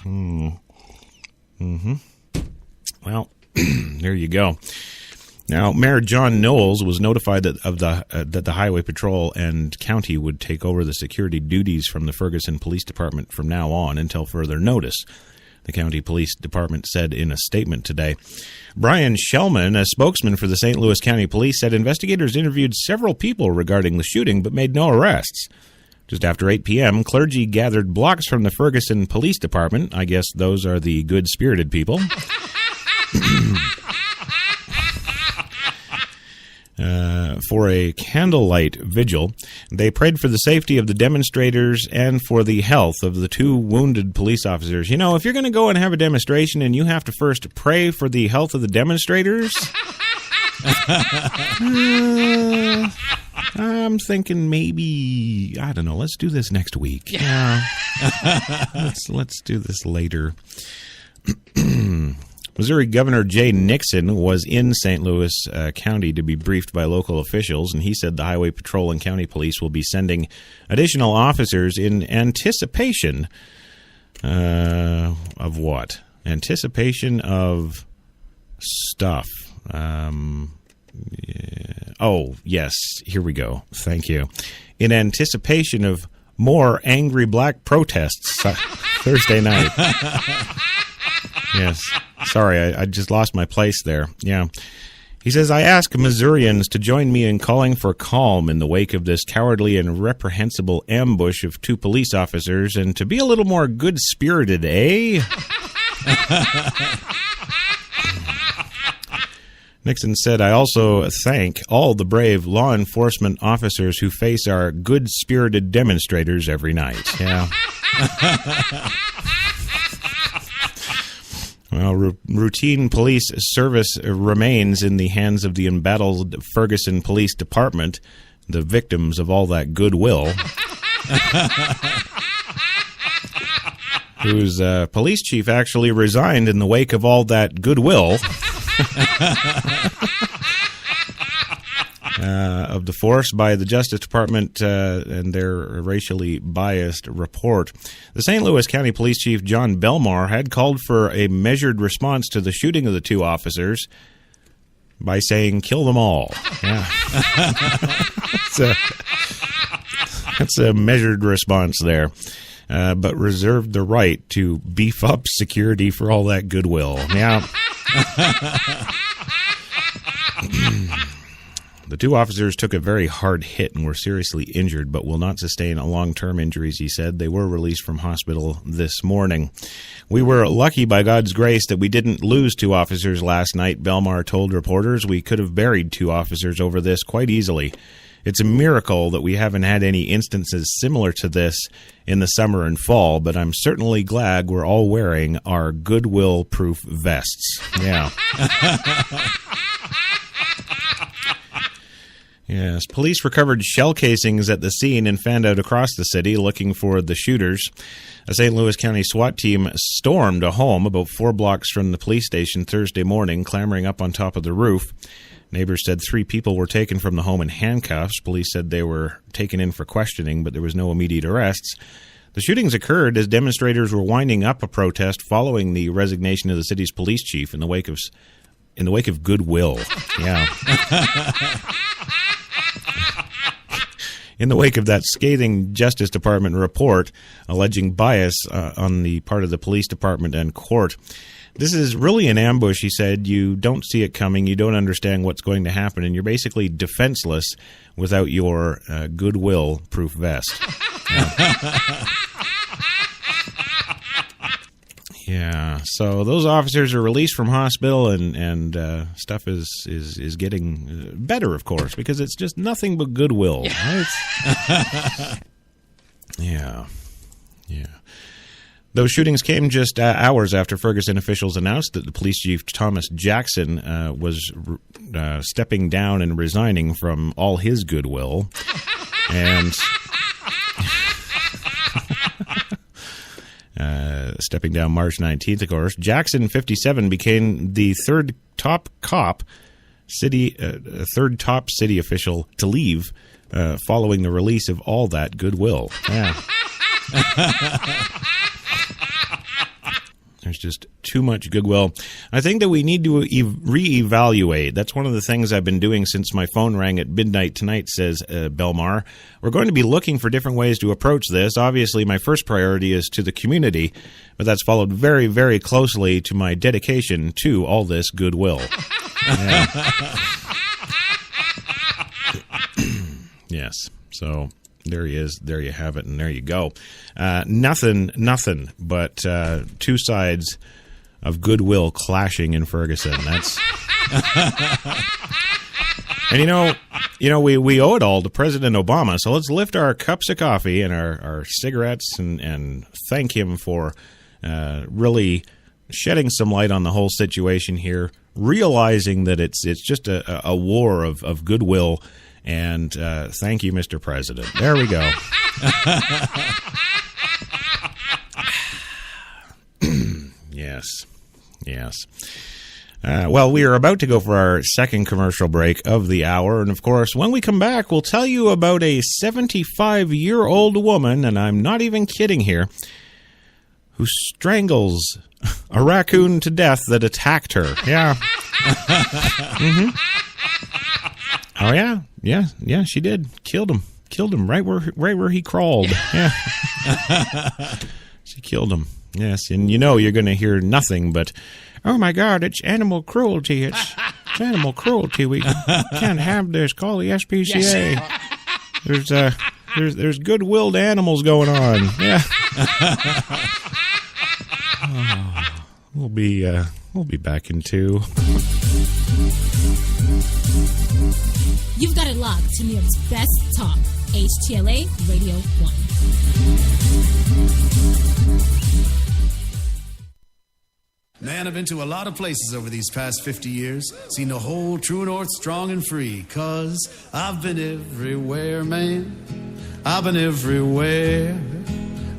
Mm-hmm. Well, there you go. Now, Mayor John Knowles was notified that the Highway Patrol and County would take over the security duties from the Ferguson Police Department from now on until further notice. The County Police Department said in a statement today. Brian Shellman, a spokesman for the St. Louis County Police, said investigators interviewed several people regarding the shooting but made no arrests. Just after 8 p.m., clergy gathered blocks from the Ferguson Police Department. I guess those are the good-spirited people. For a candlelight vigil. They prayed for the safety of the demonstrators and for the health of the two wounded police officers. If you're going to go and have a demonstration and you have to first pray for the health of the demonstrators, I'm thinking maybe, I don't know, let's do this next week. Yeah. Let's do this later. Missouri Governor Jay Nixon was in St. Louis County to be briefed by local officials, and he said the Highway Patrol and County Police will be sending additional officers in anticipation of what? Anticipation of stuff. Oh, yes, here we go. Thank you. In anticipation of more angry black protests Thursday night. Yes. Sorry, I just lost my place there. Yeah. He says, I ask Missourians to join me in calling for calm in the wake of this cowardly and reprehensible ambush of two police officers and to be a little more good-spirited, eh? Nixon said, I also thank all the brave law enforcement officers who face our good-spirited demonstrators every night. Yeah. Well, routine police service remains in the hands of the embattled Ferguson Police Department, the victims of all that goodwill, whose police chief actually resigned in the wake of all that goodwill of the force by the Justice Department and their racially biased report. The St. Louis County Police Chief John Belmar had called for a measured response to the shooting of the two officers by saying, kill them all. Yeah. That's a measured response there. But reserved the right to beef up security for all that goodwill. Yeah. The two officers took a very hard hit and were seriously injured, but will not sustain long-term injuries, he said. They were released from hospital this morning. We were lucky by God's grace that we didn't lose two officers last night, Belmar told reporters. We could have buried two officers over this quite easily. It's a miracle that we haven't had any instances similar to this in the summer and fall, but I'm certainly glad we're all wearing our goodwill-proof vests. Yeah. Yes, police recovered shell casings at the scene and fanned out across the city looking for the shooters. A St. Louis County SWAT team stormed a home about 4 blocks from the police station Thursday morning, clambering up on top of the roof. Neighbors said 3 people were taken from the home in handcuffs. Police said they were taken in for questioning, but there was no immediate arrests. The shootings occurred as demonstrators were winding up a protest following the resignation of the city's police chief in the wake of in the wake of goodwill. Yeah. In the wake of that scathing Justice Department report alleging bias on the part of the police department and court. This is really an ambush, he said. You don't see it coming. You don't understand what's going to happen, and you're basically defenseless without your goodwill-proof vest. Yeah, so those officers are released from hospital, and stuff is getting better, of course, because it's just nothing but goodwill. Right? Yeah. Those shootings came just hours after Ferguson officials announced that the police chief, Thomas Jackson, was stepping down and resigning from all his goodwill. And stepping down March 19th, of course. Jackson, 57, became the third top city official to leave following the release of all that goodwill. Yeah. There's just too much goodwill. I think that we need to reevaluate. That's one of the things I've been doing since my phone rang at midnight tonight, says Belmar. We're going to be looking for different ways to approach this. Obviously, my first priority is to the community, but that's followed very, very closely to my dedication to all this goodwill. Yes, so... there he is. There you have it, and there you go. Nothing but two sides of goodwill clashing in Ferguson. That's and you know we owe it all to President Obama. So let's lift our cups of coffee and our cigarettes and thank him for really shedding some light on the whole situation here, realizing that it's just a war of goodwill. And thank you, Mr. President. There we go. Yes. Well, we are about to go for our second commercial break of the hour. And, of course, when we come back, we'll tell you about a 75-year-old woman, and I'm not even kidding here, who strangles a raccoon to death that attacked her. Yeah. Mm-hmm. Oh, yeah. Yeah, she did. Killed him right where he crawled. Yeah. She killed him. Yes, and you're going to hear nothing but, oh my God, it's animal cruelty. It's animal cruelty. We can't have this. Call the SPCA. Yes. There's good-willed animals going on. Yeah. We'll be back in 2. You've got it locked to New York's best talk, HTLA Radio 1. Man, I've been to a lot of places over these past 50 years. Seen the whole true north strong and free. 'Cause I've been everywhere, man. I've been everywhere.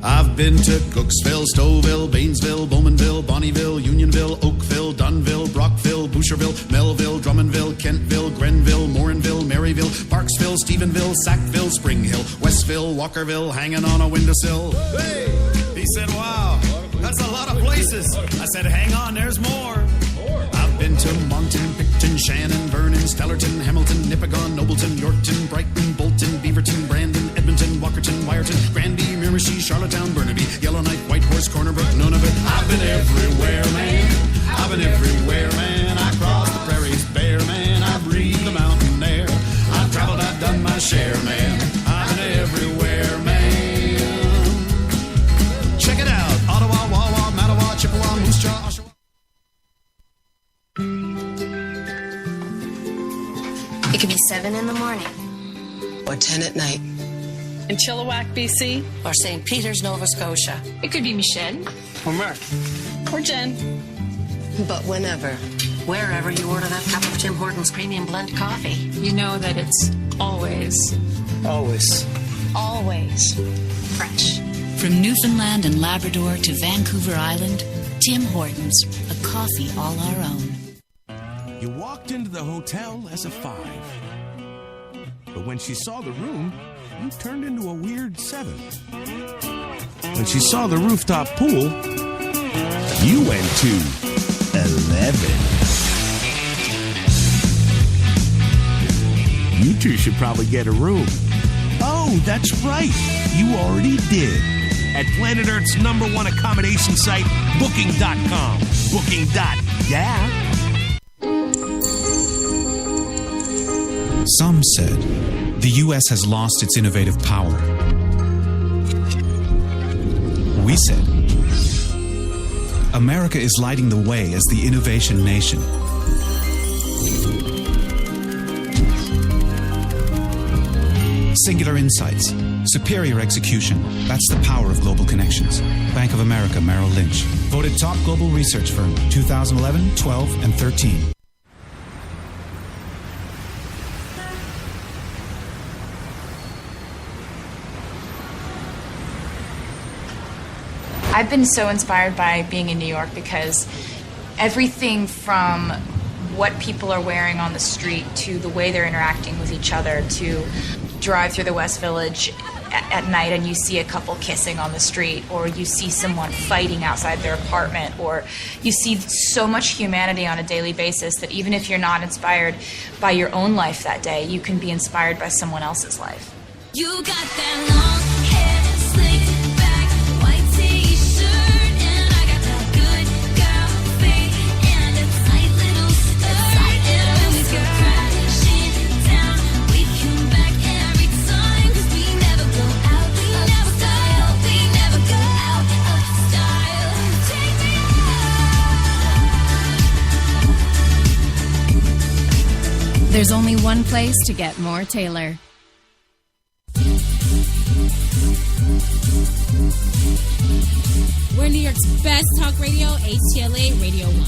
I've been to Cooksville, Stouffville, Bainesville, Bowmanville, Bonnieville, Unionville, Oakville, Dunville, Brockville, Boucherville, Melville, Drummondville, Kentville, Grenville, Morinville, Maryville, Parksville, Stephenville, Sackville, Spring Hill, Westville, Walkerville, hanging on a windowsill. Hey! He said, wow, that's a lot of places. I said, hang on, there's more. I've been to Monton, Picton, Shannon, Vernon, Stellarton, Hamilton, Nipigon, Nobleton, Yorkton, Brighton, Bolton, Beaverton, Brandon, Edmonton, Walkerton, Wyerton, Granby, Miramichi, Charlottetown, Burnaby, Yellowknife, Whitehorse, Corner Brook, Nunavut. I've been everywhere, man. I've been everywhere, man. I crossed the prairies bare, man. I breathed the mountain air. I've traveled, I've done my share, man. I've been everywhere, man. Check it out. Ottawa, Wawa, Mattawa, Chippewa, Moose Jaw, Oshawa. It could be 7 in the morning. Or 10 at night. In Chilliwack, BC. Or St. Peters, Nova Scotia. It could be Michelle. Or Mark. Or Jen. But whenever, wherever you order that cup of Tim Hortons Premium Blend Coffee, You know that it's always fresh. From Newfoundland and Labrador to Vancouver Island, Tim Hortons, a coffee all our own. You walked into the hotel as a 5. But when she saw the room, you turned into a weird 7. When she saw the rooftop pool, you went to 11. You two should probably get a room. Oh, that's right. You already did. At Planet Earth's #1 accommodation site, Booking.com. Booking.yeah. Some said the U.S. has lost its innovative power. We said America is lighting the way as the innovation nation. Singular insights, superior execution. That's the power of global connections. Bank of America Merrill Lynch. Voted top global research firm 2011, 12, and 13. I've been so inspired by being in New York because everything from what people are wearing on the street to the way they're interacting with each other, to drive through the West Village at night and you see a couple kissing on the street, or you see someone fighting outside their apartment, or you see so much humanity on a daily basis that even if you're not inspired by your own life that day, you can be inspired by someone else's life. You got that long hair, slick back, white t-shirt, and I got that good girl face and a tight little skirt. And when we go crashing down, we come back every time, 'cause we never go out, we never style, we never go out of style. Take me out. There's only one place to get more Taylor. We're New York's best talk radio, HTLA Radio 1.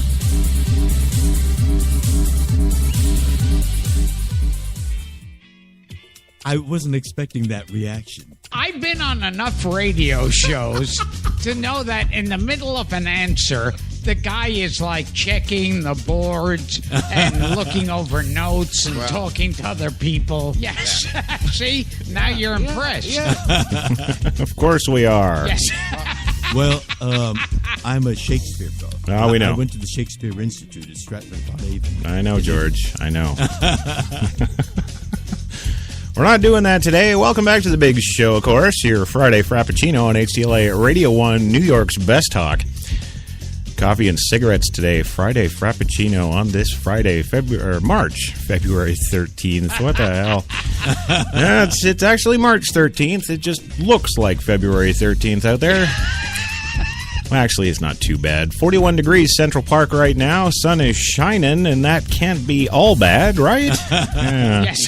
I wasn't expecting that reaction. I've been on enough radio shows to know that in the middle of an answer, the guy is like checking the boards and looking over notes and talking to other people. Yes. See? Now you're impressed. Of course we are. Yes. Well, I'm a Shakespeare buff. Oh, we know. I went to the Shakespeare Institute at Stratford-upon-Avon. I know, George. I know. We're not doing that today. Welcome back to the big show, of course. Your Friday Frappacino on HTLA Radio 1, New York's best talk. Coffee and cigarettes today. Friday Frappuccino on this Friday, March, February 13th. What the hell? Yeah, it's actually March 13th. It just looks like February 13th out there. Well, actually, it's not too bad. 41 degrees Central Park right now. Sun is shining, and that can't be all bad, right? Yeah. Yes.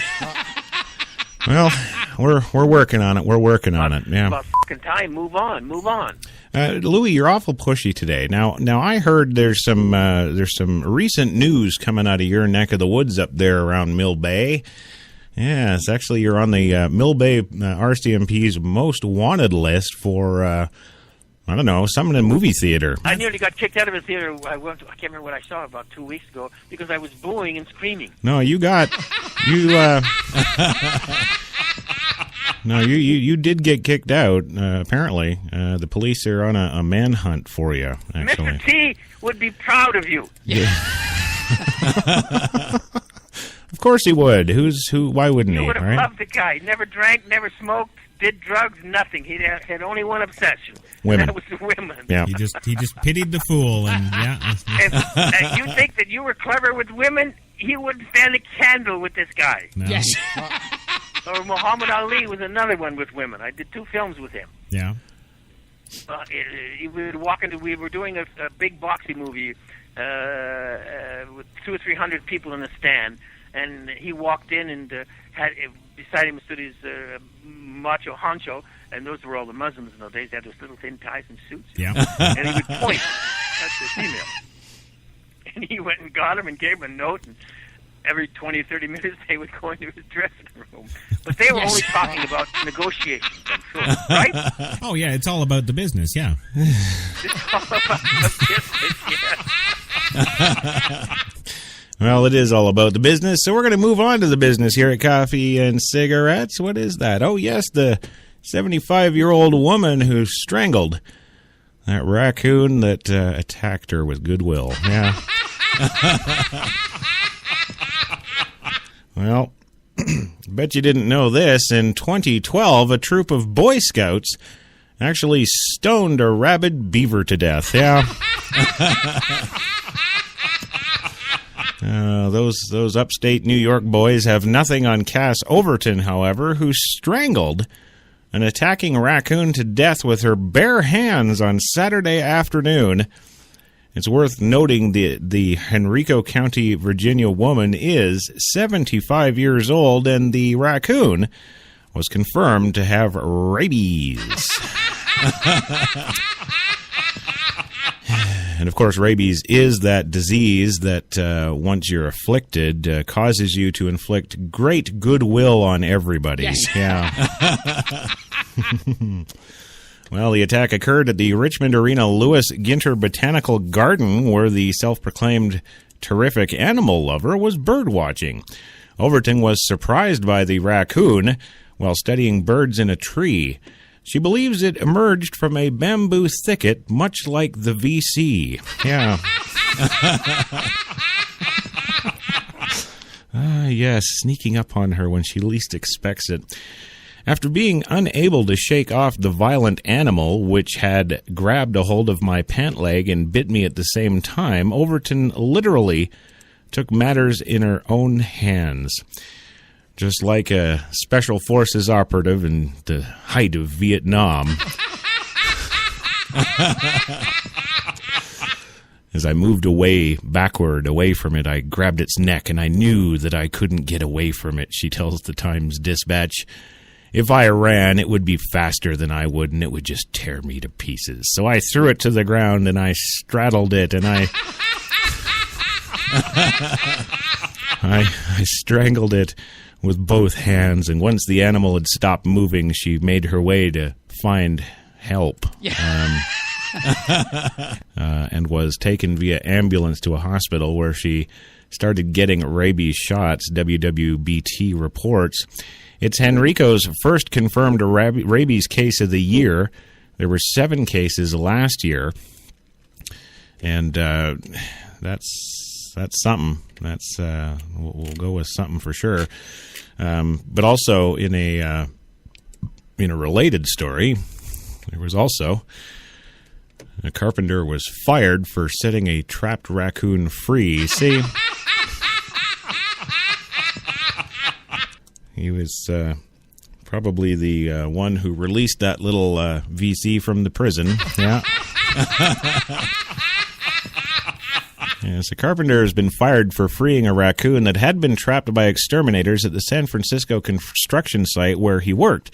Well, we're working on it. We're working on it. Yeah. About fucking time. Move on. Move on. Louis, you're awful pushy today. Now I heard there's some recent news coming out of your neck of the woods up there around Mill Bay. Yeah, it's actually you're on the Mill Bay RCMP's most wanted list for I don't know, something in a movie theater. I nearly got kicked out of a theater. I can't remember what I saw about 2 weeks ago because I was booing and screaming. No, you No, you did get kicked out, apparently. The police are on a manhunt for you, actually. Mr. T would be proud of you. Yeah. Of course he would. Why wouldn't he, You would have right? loved the guy. Never drank, never smoked, did drugs, nothing. He had only one obsession. Women. That was women. Yeah. He just pitied the fool, and yeah. If you think that you were clever with women, he wouldn't stand a candle with this guy. No. Yes. Or Muhammad Ali was another one with women. I did 2 films with him. Yeah. We were doing a big boxing movie with 200 or 300 people in the stand, and he walked in and had beside him stood his macho honcho, and those were all the Muslims in those days. They had those little thin ties and suits. Yeah. And he would point at the female. And he went and got him and gave him a note, and every 20 or 30 minutes they would go into his dressing room. But they were only talking about negotiations, I'm sure, right? Oh, yeah, it's all about the business, yeah. It's all about the business, yes. Well, it is all about the business, so we're going to move on to the business here at Coffee and Cigarettes. What is that? Oh, yes, the 75-year-old woman who strangled that raccoon that attacked her with goodwill. Yeah. Well, Bet you didn't know this. In 2012, a troop of Boy Scouts actually stoned a rabid beaver to death. Yeah. Those upstate New York boys have nothing on Cass Overton, however, who strangled an attacking raccoon to death with her bare hands on Saturday afternoon. It's worth noting the Henrico County, Virginia woman is 75 years old, and the raccoon was confirmed to have rabies. And, of course, rabies is that disease that, once you're afflicted, causes you to inflict great goodwill on everybody. Yes. Yeah. Well, the attack occurred at the Richmond Arena Lewis Ginter Botanical Garden, where the self-proclaimed terrific animal lover was birdwatching. Overton was surprised by the raccoon while studying birds in a tree. She believes it emerged from a bamboo thicket, much like the VC. Yeah. Yes, sneaking up on her when she least expects it. After being unable to shake off the violent animal, which had grabbed a hold of my pant leg and bit me at the same time, Overton literally took matters in her own hands. Just like a Special Forces operative in the height of Vietnam. As I moved away from it, I grabbed its neck, and I knew that I couldn't get away from it, she tells the Times-Dispatch. If I ran, it would be faster than I would, and it would just tear me to pieces. So I threw it to the ground, and I straddled it, and I strangled it with both hands. And once the animal had stopped moving, she made her way to find help. And was taken via ambulance to a hospital where she started getting rabies shots, WWBT reports. It's Henrico's first confirmed rabies case of the year. There were 7 cases last year, and that's something. That's we'll go with something for sure. But also in a related story, there was also a carpenter was fired for setting a trapped raccoon free. See. He was probably the one who released that little VC from the prison. Yeah. Yes, a carpenter has been fired for freeing a raccoon that had been trapped by exterminators at the San Francisco construction site where he worked.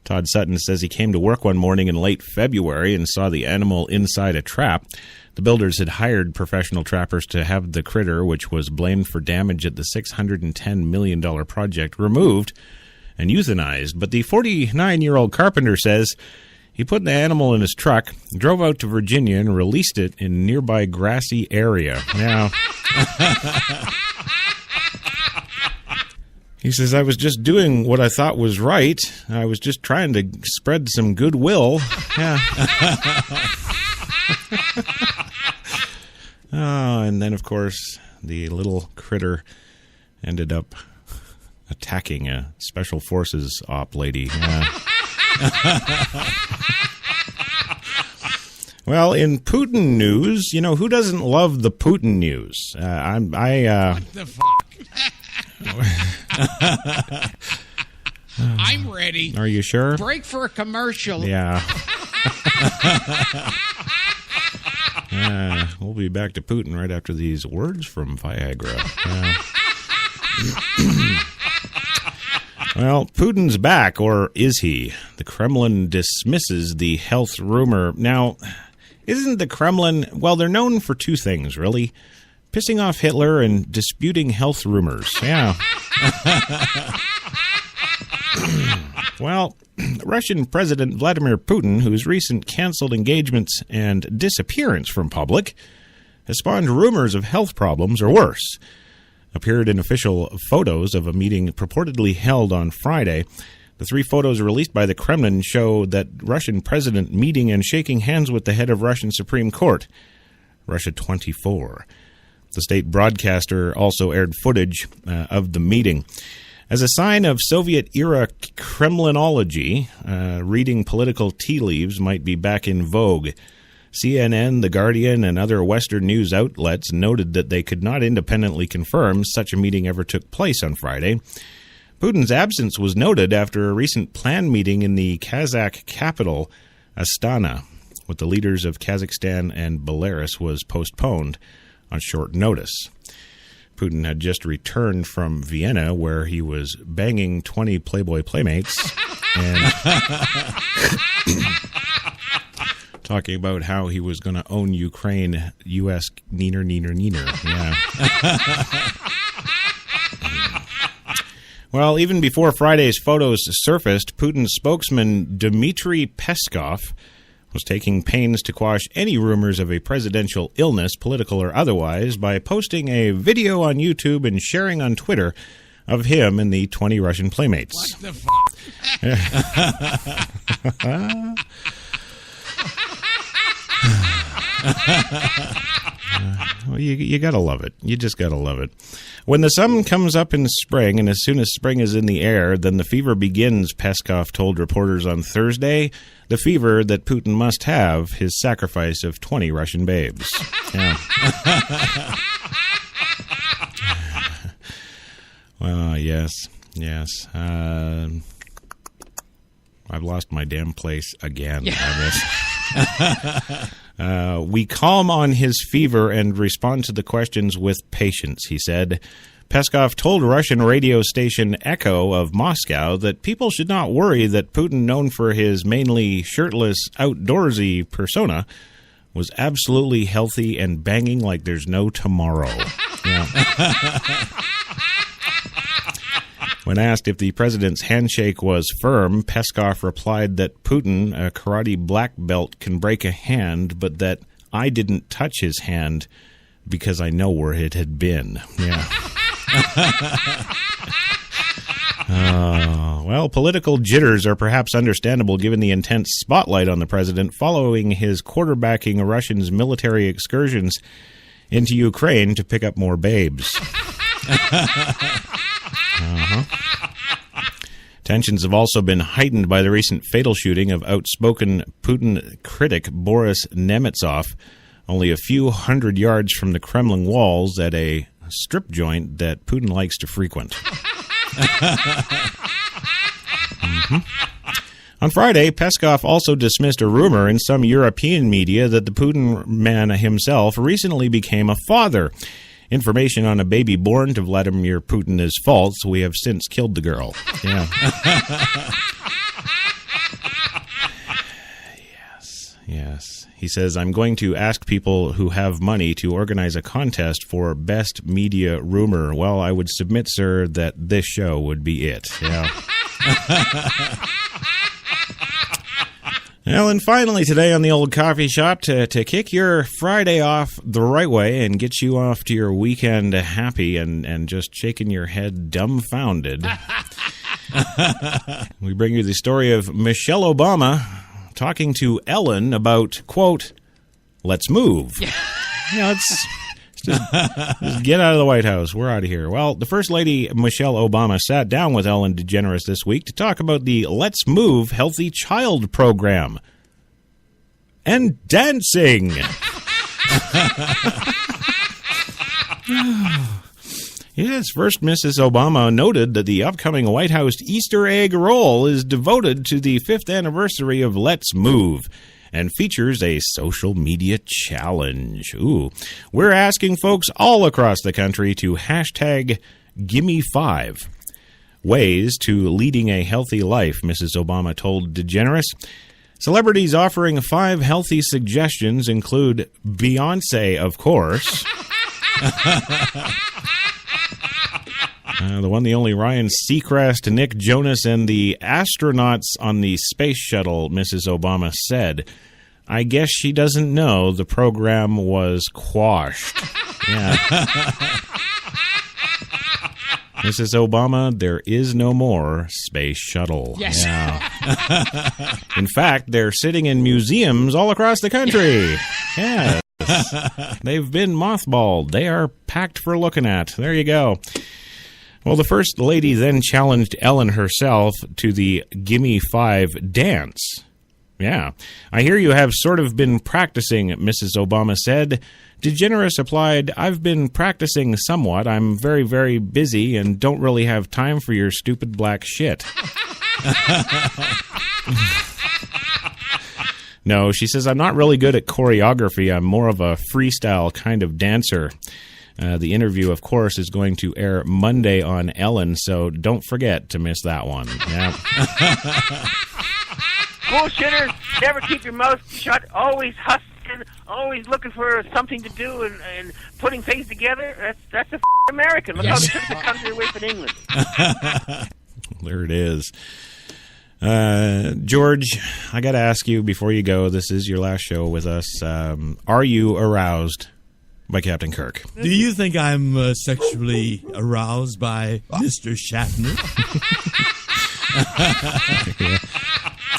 Todd Sutton says he came to work one morning in late February and saw the animal inside a trap. The builders had hired professional trappers to have the critter, which was blamed for damage at the $610 million project, removed and euthanized. But the 49-year-old carpenter says he put the animal in his truck, drove out to Virginia, and released it in a nearby grassy area. Now, he says, I was just doing what I thought was right. I was just trying to spread some goodwill. Yeah. Oh, and then, of course, the little critter ended up attacking a Special Forces op lady. Well, in Putin news, you know, who doesn't love the Putin news? What the fuck? I'm ready. Are you sure? Break for a commercial. Yeah. We'll be back to Putin right after these words from Viagra. Well, Putin's back, or is he? The Kremlin dismisses the health rumor. Now, isn't the Kremlin, well, they're known for 2 things, really. Pissing off Hitler and disputing health rumors. Yeah. Well, Russian President Vladimir Putin, whose recent canceled engagements and disappearance from public has spawned rumors of health problems or worse, appeared in official photos of a meeting purportedly held on Friday. The 3 photos released by the Kremlin show that Russian president meeting and shaking hands with the head of Russian Supreme Court, Russia 24. The state broadcaster also aired footage of the meeting. As a sign of Soviet-era Kremlinology, reading political tea leaves might be back in vogue. CNN, The Guardian, and other Western news outlets noted that they could not independently confirm such a meeting ever took place on Friday. Putin's absence was noted after a recent planned meeting in the Kazakh capital, Astana, with the leaders of Kazakhstan and Belarus was postponed on short notice. Putin had just returned from Vienna, where he was banging 20 Playboy playmates and talking about how he was going to own Ukraine, U.S. neener. Yeah. Well, even before Friday's photos surfaced, Putin's spokesman Dmitry Peskov was taking pains to quash any rumors of a presidential illness, political or otherwise, by posting a video on YouTube and sharing on Twitter of him and the 20 Russian playmates. What the fuck? Well, you gotta love it. You just gotta love it. When the sun comes up in spring, and as soon as spring is in the air, then the fever begins, Peskov told reporters on Thursday. The fever that Putin must have, his sacrifice of 20 Russian babes. Yeah. Well, yes. I've lost my damn place again. We calm on his fever and respond to the questions with patience, he said. Peskov told Russian radio station Echo of Moscow that people should not worry that Putin, known for his mainly shirtless, outdoorsy persona, was absolutely healthy and banging like there's no tomorrow. Yeah. When asked if the president's handshake was firm, Peskov replied that Putin, a karate black belt, can break a hand, but that I didn't touch his hand because I know where it had been. Yeah. Well, political jitters are perhaps understandable given the intense spotlight on the president following his quarterbacking Russians' military excursions into Ukraine to pick up more babes. Tensions have also been heightened by the recent fatal shooting of outspoken Putin critic Boris Nemtsov, only a few hundred yards from the Kremlin walls at a strip joint that Putin likes to frequent. On Friday, Peskov also dismissed a rumor in some European media that the Putin man himself recently became a father. Information on a baby born to Vladimir Putin is false. We have since killed the girl. Yeah. Yes. He says, I'm going to ask people who have money to organize a contest for best media rumor. Well, I would submit, sir, that this show would be it. Yeah. Well, and finally today on the old coffee shop, to kick your Friday off the right way and get you off to your weekend happy and just shaking your head dumbfounded, we bring you the story of Michelle Obama talking to Ellen about, quote, let's move. Let's just get out of the White House. We're out of here. Well, the First Lady, Michelle Obama, sat down with Ellen DeGeneres this week to talk about the Let's Move Healthy Child program. And dancing. Yes, First Mrs. Obama noted that the upcoming White House Easter egg roll is devoted to the 5th anniversary of Let's Move and features a social media challenge. Ooh. We're asking folks all across the country to hashtag Gimme5. Ways to leading a healthy life, Mrs. Obama told DeGeneres. Celebrities offering 5 healthy suggestions include Beyonce, of course. The one, the only Ryan Seacrest, Nick Jonas, and the astronauts on the space shuttle, Mrs. Obama said. I guess she doesn't know the program was quashed. Yeah. Mrs. Obama, there is no more space shuttle. Yes. Yeah. In fact, they're sitting in museums all across the country. Yes. They've been mothballed. They are packed for looking at. There you go. Well, the First Lady then challenged Ellen herself to the Gimme 5 dance. Yeah. I hear you have sort of been practicing, Mrs. Obama said. DeGeneres replied, I've been practicing somewhat. I'm very, very busy and don't really have time for your stupid black shit. No, she says, I'm not really good at choreography. I'm more of a freestyle kind of dancer. The interview, of course, is going to air Monday on Ellen, so don't forget to miss that one. Yeah. Bullshitters, never keep your mouth shut, always hustling, always looking for something to do and putting things together. That's a American. Look how they took the country away from England. There it is. George, I got to ask you before you go, this is your last show with us. Are you aroused by Captain Kirk? Do you think I'm sexually aroused by Mr. Shatner? Yeah.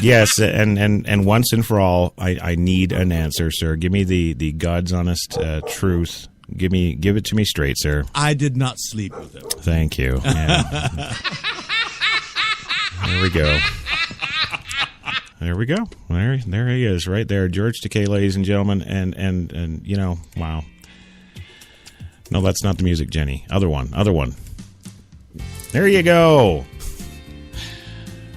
Yes, and once and for all, I need an answer, sir. Give me the God's honest truth. Give it to me straight, sir. I did not sleep with him. Thank you. Yeah. There we go. There we go. There he is, right there, George Takei, ladies and gentlemen, and you know, wow. No, that's not the music, Jenny. Other one. There you go.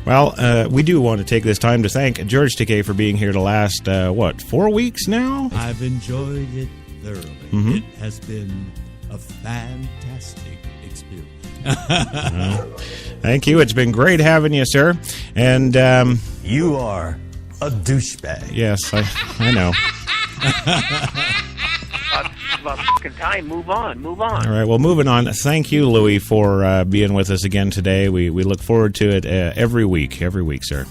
Well, we do want to take this time to thank George Takei for being here the last, 4 weeks now? I've enjoyed it thoroughly. Mm-hmm. It has been a fantastic experience. Thank you. It's been great having you, sir. And you are a douchebag. Yes, I know. About fucking time. Move on. All right. Well, moving on. Thank you, Louis, for being with us again today. We look forward to it every week. Every week, sir.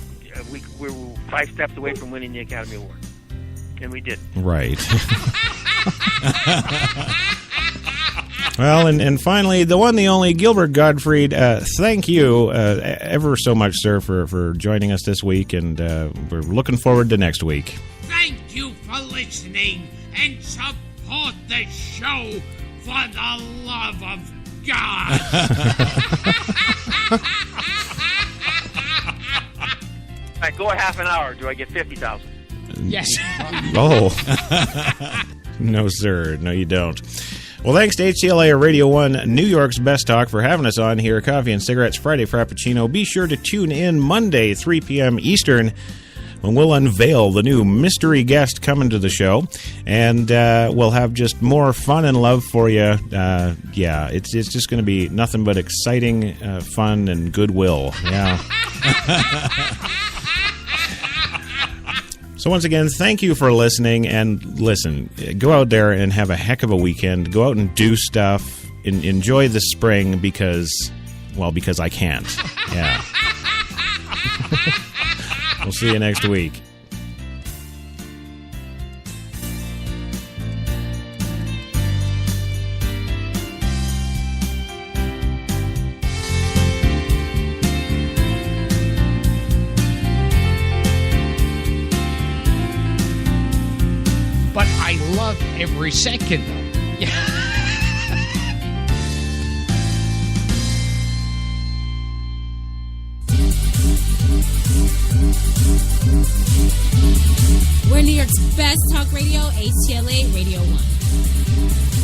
We're 5 steps away from winning the Academy Award, and we did. Right. Well, and finally, the one, the only, Gilbert Gottfried, thank you ever so much, sir, for joining us this week, and we're looking forward to next week. Thank you for listening and support the show for the love of God. All right, go a half an hour. Do I get 50,000? Yes. Oh. No, sir. No, you don't. Well, thanks to HCLA or Radio 1, New York's Best Talk, for having us on here. Coffee and Cigarettes, Friday Frappacino. Be sure to tune in Monday, 3 p.m. Eastern, when we'll unveil the new mystery guest coming to the show. And we'll have just more fun and love for you. Yeah, it's just going to be nothing but exciting fun and goodwill. Yeah. So once again, thank you for listening, and listen, go out there and have a heck of a weekend. Go out and do stuff. Enjoy the spring because I can't. Yeah. We'll see you next week. But I love every second of it. Yeah. We're New York's best talk radio, HTLA Radio 1.